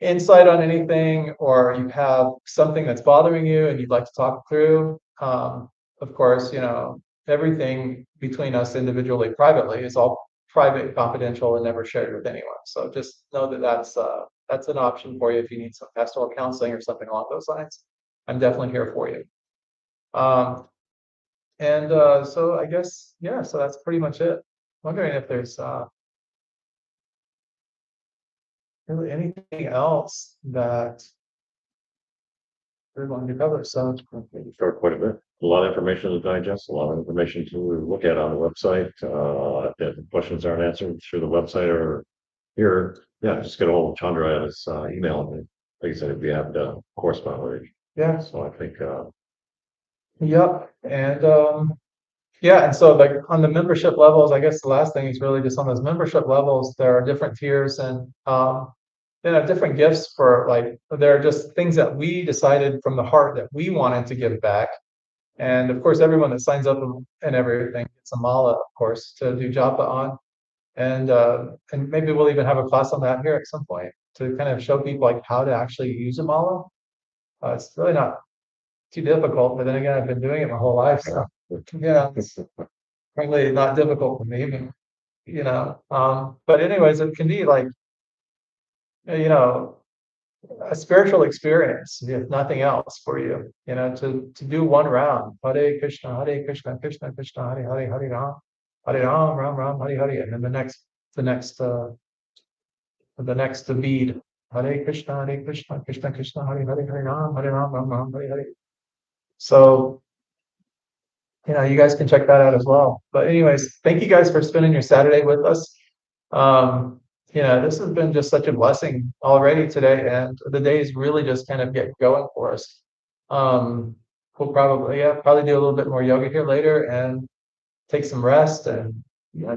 insight on anything, or you have something that's bothering you and you'd like to talk through, of course, everything between us individually, privately, is all private, confidential, and never shared with anyone. So just know that that's an option for you if you need some pastoral counseling or something along those lines. I'm definitely here for you. So I guess, yeah, so that's pretty much it. Wondering if there's really anything else that we're going to cover. So Covered quite a bit. A lot of information to digest, a lot of information to look at on the website. If the questions aren't answered through the website or here, yeah, just get a hold of Chandra at his email. And like I said, we have to correspond with it. yeah, So I think yep. And yeah, and so like on the membership levels, I guess the last thing is really just on those membership levels, there are different tiers, and different gifts for, like, there are just things that we decided from the heart that we wanted to give back. And of course, everyone that signs up and everything gets a mala, of course, to do japa on. And maybe we'll even have a class on that here at some point to kind of show people like how to actually use a mala. It's really not too difficult, but then again, I've been doing it my whole life, so it's probably not difficult for me, but anyways, it can be like, a spiritual experience, if nothing else, for you, to do one round. Hare Krishna, Krishna Krishna, Hare Hare, Hare Ram, Ram Ram, Hare Hare, and then the next bead. Hare Krishna, Krishna Krishna, Hare Hare, Hare Ram, Ram Ram, Hare Hare. So, you guys can check that out as well. But anyways, thank you guys for spending your Saturday with us. This has been just such a blessing already today, and the days really just kind of get going for us. We'll probably do a little bit more yoga here later and take some rest, and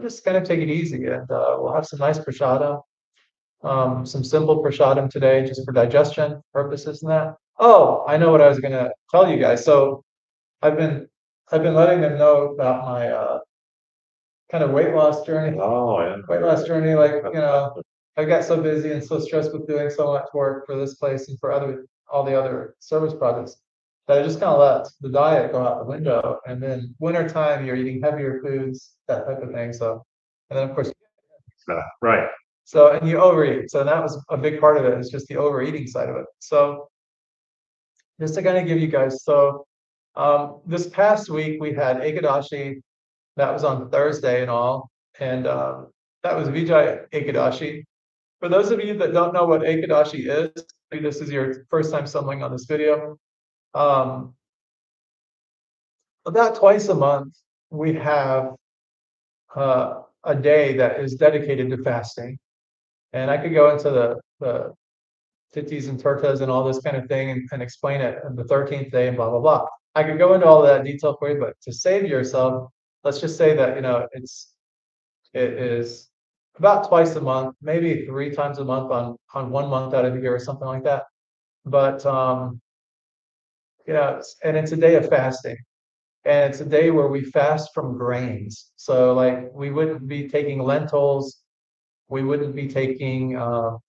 just kind of take it easy. And we'll have some nice prasadam, some simple prasadam today, just for digestion purposes and that. Oh, I know what I was going to tell you guys. So I've been letting them know about my kind of weight loss journey. oh yeah. Weight loss journey, like, I got so busy and so stressed with doing so much work for this place and for all the other service projects, that I just kind of let the diet go out the window. And then wintertime, you're eating heavier foods, that type of thing. So, and then of course, Right. so, and you overeat. So that was a big part of it, is just the overeating side of it. So just to kind of give you guys, so this past week we had Ekadashi. That was on Thursday and all. And that was Vijay Ekadashi. For those of you that don't know what Ekadashi is, maybe this is your first time stumbling on this video. About twice a month, we have a day that is dedicated to fasting. And I could go into the titis and turtas and all this kind of thing and explain it on the 13th day and blah, blah, blah. I could go into all that detail for you, but to save yourself, let's just say that, it is about twice a month, maybe 3 times a month on 1 month out of the year or something like that. But, and it's a day of fasting. And it's a day where we fast from grains. So like we wouldn't be taking lentils. We wouldn't be taking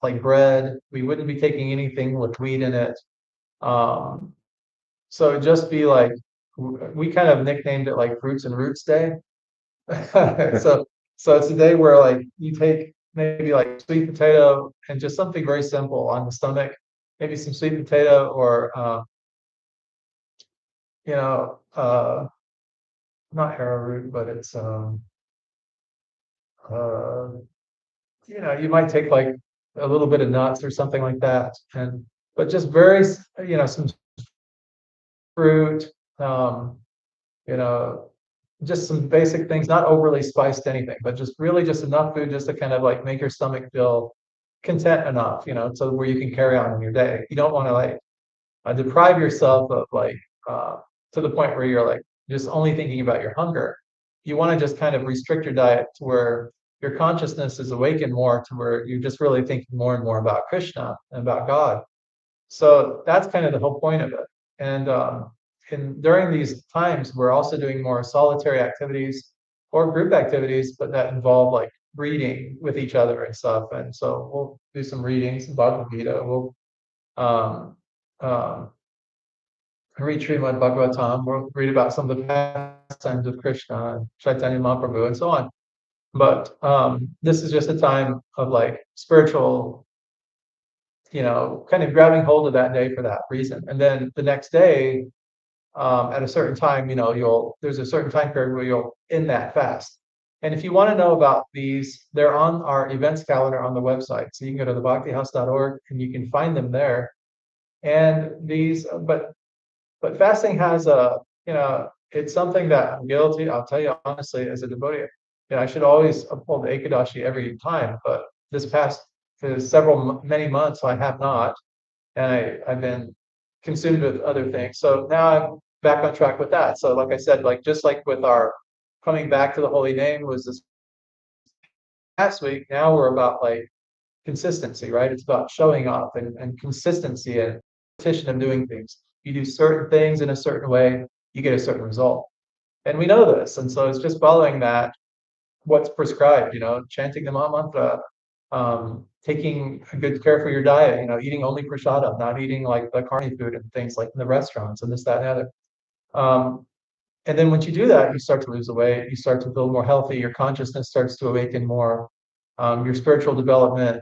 like bread. We wouldn't be taking anything with wheat in it. So it'd just be like, we kind of nicknamed it like Fruits and Roots Day. So it's a day where like you take maybe like sweet potato and just something very simple on the stomach, maybe some sweet potato or not arrowroot, but it's you might take like a little bit of nuts or something like that, but just very, some fruit, um, you know, just some basic things, not overly spiced anything, but just really just enough food just to kind of like make your stomach feel content enough, so where you can carry on in your day. You don't want to like deprive yourself of like uh, to the point where you're like just only thinking about your hunger. You want to just kind of restrict your diet to where your consciousness is awakened more, to where you're just really thinking more and more about Krishna and about God. So that's kind of the whole point of it. And during these times, we're also doing more solitary activities or group activities, but that involve like reading with each other and stuff. And so we'll do some readings, Bhagavad Gita. We'll um, um, read Srimad Bhagavatam. We'll read about some of the pastimes of Krishna, and Chaitanya Mahaprabhu, and so on. But this is just a time of like spiritual, kind of grabbing hold of that day for that reason. And then the next day, at a certain time, there's a certain time period where you'll end that fast. And if you want to know about these, they're on our events calendar on the website. So you can go to the bhaktihouse.org and you can find them there. And these, but fasting has it's something that I'm guilty. I'll tell you honestly, as a devotee, I should always uphold the Ekadashi every time. But this past many months, I have not, and I've been consumed with other things. So now I'm back on track with that. So like I said, like just like with our coming back to the holy name was this past week, now we're about like consistency, right? It's about showing up and consistency and repetition of doing things. You do certain things in a certain way, you get a certain result. And we know this. And so it's just following that, what's prescribed, chanting the Maha Mantra, taking good care for your diet, eating only prasada, not eating like the carny food and things like in the restaurants and this, that, and the other. And then once you do that, you start to lose the weight, you start to feel more healthy, your consciousness starts to awaken more, your spiritual development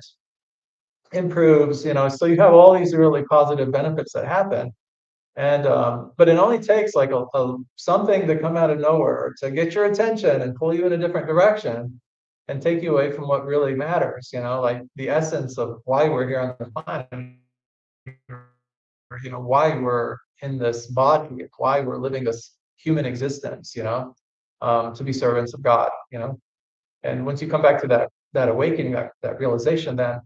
improves, so you have all these really positive benefits that happen. And but it only takes like something to come out of nowhere to get your attention and pull you in a different direction and take you away from what really matters, like the essence of why we're here on the planet, or, why we're in this body, why we're living this human existence, to be servants of God, And once you come back to that awakening, that realization, then,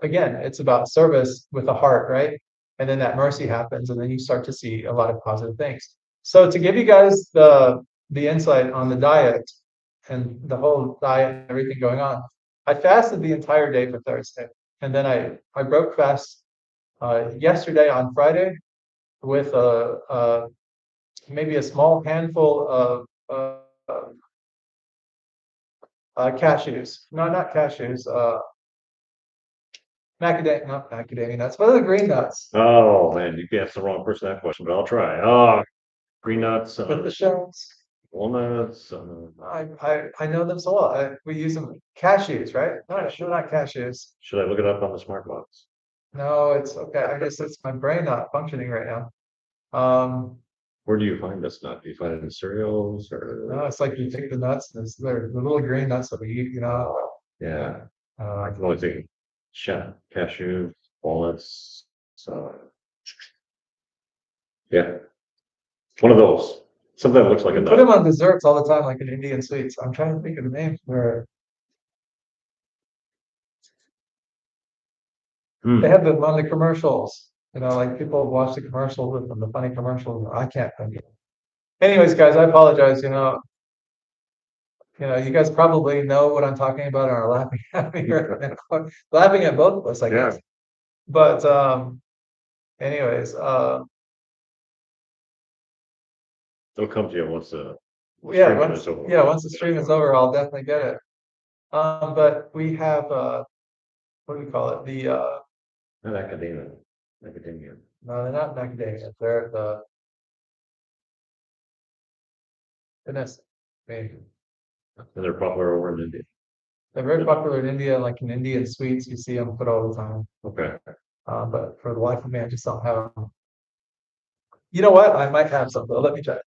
again, it's about service with the heart, right? And then that mercy happens, and then you start to see a lot of positive things. So to give you guys the insight on the diet and the whole diet and everything going on, I fasted the entire day for Thursday, and then I broke fast yesterday on Friday with maybe a small handful of cashews. No, not cashews. Not macadamia nuts. What are the green nuts? Oh man, you asked the wrong person that question, but I'll try. Oh, green nuts, With the shells. walnuts. I know them so well. We use them. Cashews, right? No, not cashews. Should I look it up on the smart box? No, it's okay. I guess it's my brain not functioning right now. Where do you find this nut? Do you find it in cereals or? No, it's like you take the nuts. They're the little green nuts that we eat. Yeah, I can only think cashew, walnuts. So yeah, one of those. Something that looks like a put nut. them on desserts all the time, like in Indian sweets. I'm trying to think of the name where they have them on the commercials. Like people watch the commercials with them, the funny commercials. I can't think of it. Anyways, guys, I apologize. You guys probably know what I'm talking about and are laughing at me right now. Laughing at both of us, I guess. But anyways, It'll come to you once the yeah, stream is over. yeah, once the stream is over, I'll definitely get it. But we have what do we call it? The Not academia. Academia. no, they're not macadamia. They're goodness, maybe. And they're popular over in India. They're very popular in India, like in Indian sweets, you see them put all the time. Okay. But for the life of me, I just don't have them. You know what? I might have some though. Let me check.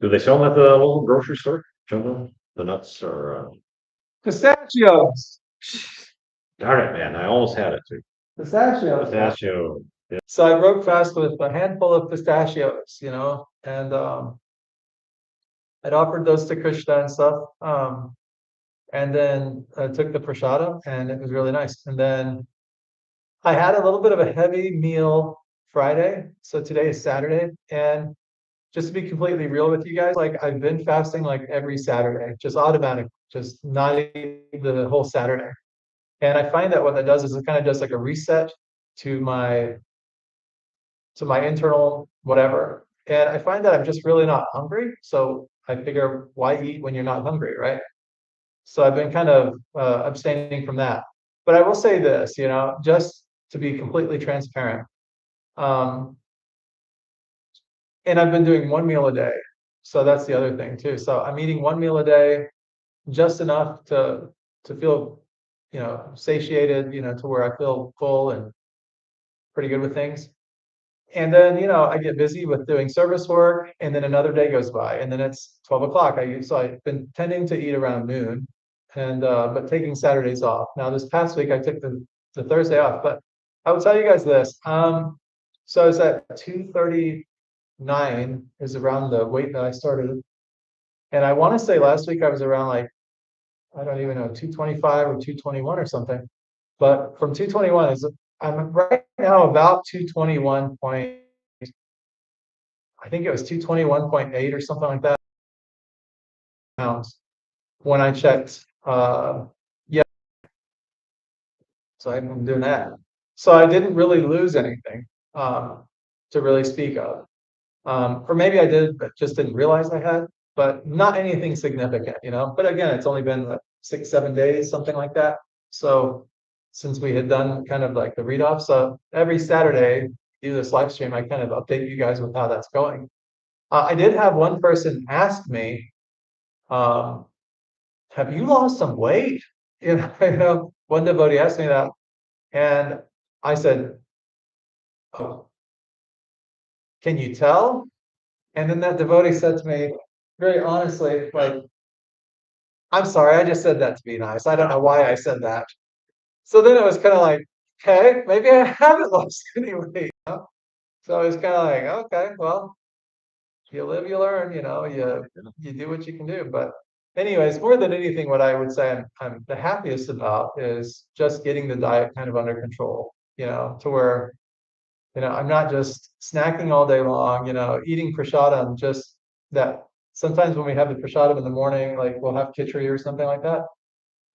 Do they sell them at the little grocery store? Jumbo? The nuts or, Pistachios. darn it, man, I almost had it too. Pistachios. Pistachio. So I broke fast with a handful of pistachios, and I'd offered those to Krishna and stuff. And then I took the prasada and it was really nice. And then I had a little bit of a heavy meal Friday. So today is Saturday. And just to be completely real with you guys, like I've been fasting like every Saturday, just automatic, just not eating the whole Saturday. And I find that what that does is it kind of does like a reset to my internal whatever. And I find that I'm just really not hungry. So I figure why eat when you're not hungry, right? So I've been kind of abstaining from that. But I will say this, just to be completely transparent. And I've been doing one meal a day. So that's the other thing too. So I'm eating one meal a day, just enough to feel, satiated, to where I feel full and pretty good with things. And then, I get busy with doing service work, and then another day goes by, and then it's 12 o'clock. So I've been tending to eat around noon, and but taking Saturdays off. Now this past week I took the Thursday off, but I will tell you guys this. So it's at 2:39 is around the weight that I started, and I want to say last week I was around like, I don't even know, 225 or 221 or something. But from 221 I'm right now about 221 point, I think it was 221.8 or something like that pounds when I checked. Yeah, so I've been doing that. So I didn't really lose anything to really speak of. Or maybe I did, but just didn't realize I had, but not anything significant, But again, it's only been like 6-7 days, something like that. So since we had done kind of like the read off, so every Saturday do this live stream, I kind of update you guys with how that's going. I did have one person ask me, have you lost some weight? One devotee asked me that, and I said, oh, can you tell? And then that devotee said to me, very honestly, like, I'm sorry, I just said that to be nice. I don't know why I said that. So then it was kind of like, okay, maybe I haven't lost any weight. So it's kind of like, okay, well, you live, you learn, you do what you can do. But anyways, more than anything, what I would say I'm the happiest about is just getting the diet kind of under control, to where, I'm not just snacking all day long, eating prasadam, just that. Sometimes when we have the prasadam in the morning, like we'll have khichdi or something like that,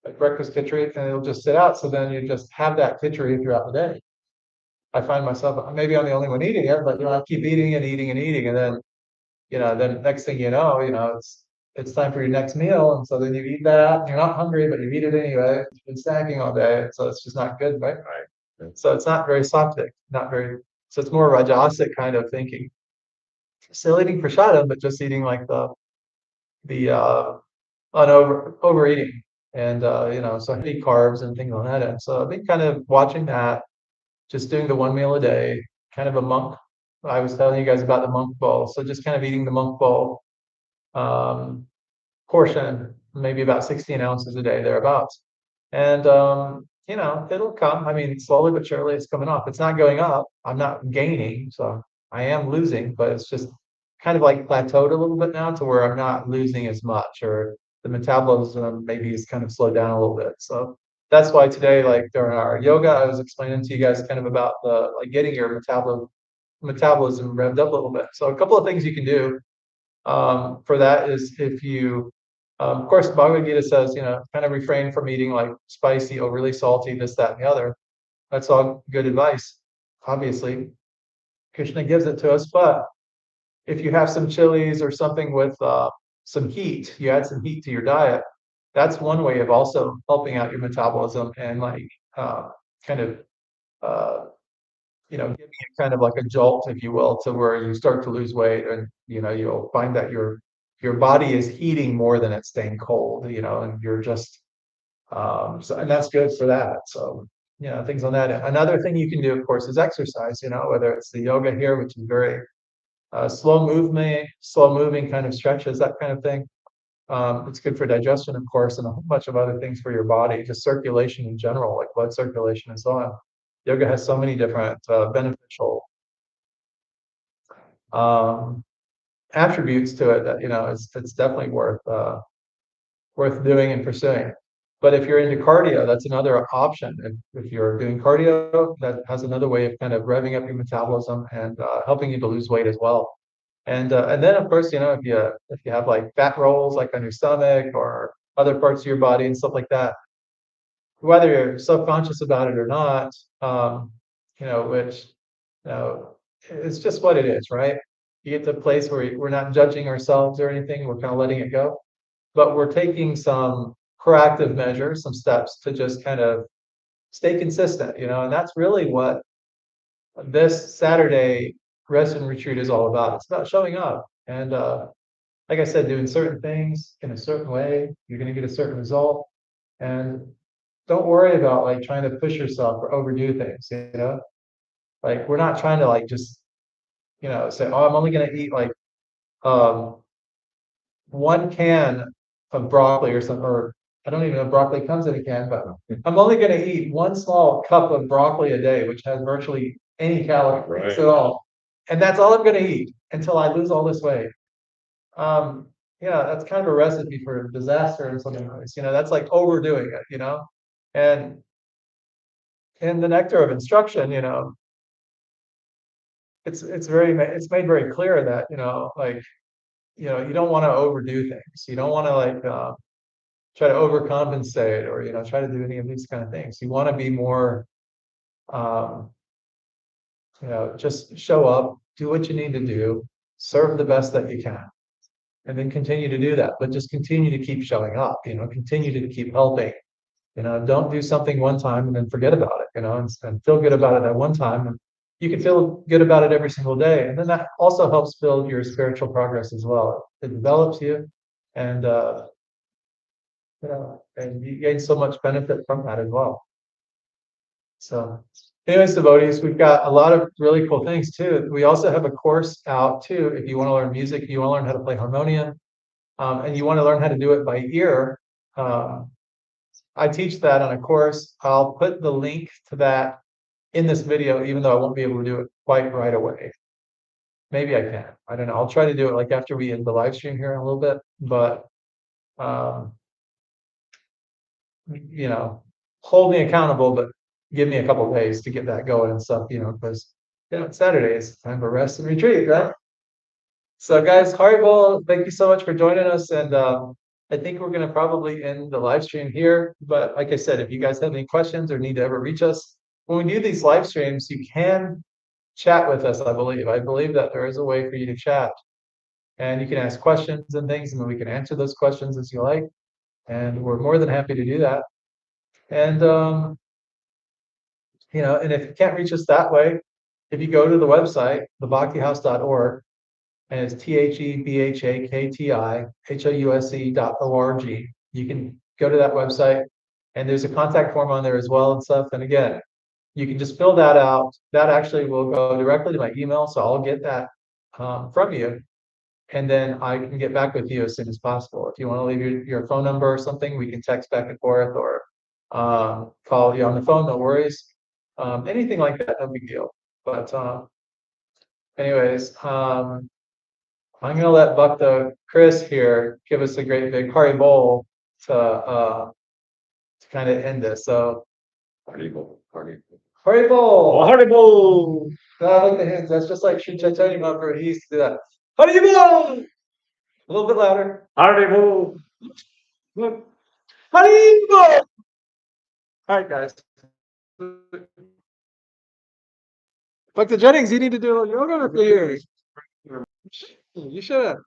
like breakfast khichdi, and it'll just sit out. So then you just have that khichdi throughout the day. I find myself, maybe I'm the only one eating it, but I keep eating and eating and eating, and then then next thing it's time for your next meal, and so then you eat that. And you're not hungry, but you eat it anyway. You've been snacking all day, so it's just not good, right? Right. So it's not very sattvic, not very. So it's more rajasic kind of thinking. Still eating prasadam, but just eating like the overeating, and so heavy carbs and things on that end. So I've been kind of watching that, just doing the one meal a day, kind of a monk. I was telling you guys about the monk bowl, so just kind of eating the monk bowl portion, maybe about 16 ounces a day, thereabouts. And it'll come. I mean, slowly but surely it's coming off. It's not going up. I'm not gaining, so I am losing, but it's just kind of like plateaued a little bit now, to where I'm not losing as much, or the metabolism maybe is kind of slowed down a little bit. So that's why today, like during our yoga, I was explaining to you guys kind of about the like getting your metabolism revved up a little bit. So a couple of things you can do for that is, if you of course, Bhagavad Gita says, kind of refrain from eating like spicy, overly salty, this, that, and the other. That's all good advice. Obviously, Krishna gives it to us. But if you have some chilies or something with some heat, you add some heat to your diet. That's one way of also helping out your metabolism, and like kind of giving it kind of like a jolt, if you will, to where you start to lose weight, and you'll find that your body is heating more than it's staying cold, and you're just and that's good for that. So things on that. Another thing you can do, of course, is exercise. Whether it's the yoga here, which is very slow moving kind of stretches, that kind of thing. It's good for digestion, of course, and a whole bunch of other things for your body, just circulation in general, like blood circulation and so on. Yoga has so many different beneficial attributes to it that it's definitely worth doing and pursuing. But if you're into cardio, that's another option. If you're doing cardio, that has another way of kind of revving up your metabolism and helping you to lose weight as well. And then of course, if you have like fat rolls like on your stomach or other parts of your body and stuff like that, whether you're subconscious about it or not, which it's just what it is, right? You get to a place where we're not judging ourselves or anything, we're kind of letting it go. But we're taking some proactive measures, some steps to just kind of stay consistent, and that's really what this Saturday rest and retreat is all about. It's about showing up and, like I said, doing certain things in a certain way. You're going to get a certain result, and don't worry about like trying to push yourself or overdo things. Like we're not trying to like just say, oh, I'm only going to eat like um, one can of broccoli or something, or I don't even know if broccoli comes in a can, but I'm only going to eat one small cup of broccoli a day, which has virtually any calories Right. at all. And that's all I'm going to eat until I lose all this weight. That's kind of a recipe for disaster in some ways. That's like overdoing it, and in the nectar of instruction, it's made very clear that, like, you don't want to overdo things. You don't want to like try to overcompensate or try to do any of these kind of things. You want to be more um, just show up, do what you need to do, serve the best that you can, and then continue to do that. But just continue to keep showing up, continue to keep helping. Don't do something one time and then forget about it, and feel good about it at one time. And you can feel good about it every single day. And then that also helps build your spiritual progress as well. It develops you, and and you gain so much benefit from that as well. So anyways, devotees, we've got a lot of really cool things too. We also have a course out too. If you want to learn music, if you want to learn how to play harmonium, and you want to learn how to do it by ear, I teach that on a course. I'll put the link to that in this video, even though I won't be able to do it quite right away. Maybe I can. I don't know. I'll try to do it like after we end the live stream here in a little bit, but hold me accountable, but give me a couple of days to get that going and stuff, because Saturday is time for rest and retreat, right? So guys, Hare, thank you so much for joining us. And I think we're going to probably end the live stream here. But like I said, if you guys have any questions or need to ever reach us, when we do these live streams, you can chat with us, I believe. I believe that there is a way for you to chat. And you can ask questions and things, and we can answer those questions as you like. And we're more than happy to do that. And, and if you can't reach us that way, if you go to the website, thebhaktihouse.org, and it's THEBHAKTIHOUSE.org. You can go to that website, and there's a contact form on there as well and stuff. And again, you can just fill that out. That actually will go directly to my email, so I'll get that from you, and then I can get back with you as soon as possible. If you want to leave your phone number or something, we can text back and forth or call you on the phone. No worries. Anything like that, no big deal. But anyways, I'm gonna let Bhakta Chris here give us a great big Hare bowl to kind of end this. So Hare Bol, Hare Bol. Hare bowl. Oh, Hare Bol! I like the hands. That's just like Sri Chaitanya Mahaprabhu. He used to do that. Hare bowl. A little bit louder. Hare Bol! Hare bowl. All right, guys. Bhakta Jennings, you need to do a yoga with me. You should.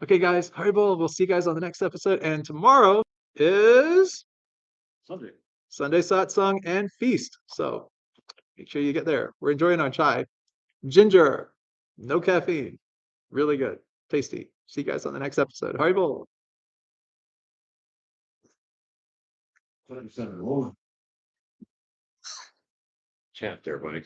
Okay, guys. Hare bowl. We'll see you guys on the next episode. And tomorrow is Sunday satsang and feast. So make sure you get there. We're enjoying our chai. Ginger, no caffeine. Really good. Tasty. See you guys on the next episode. Hare bowl. Chant there, buddy.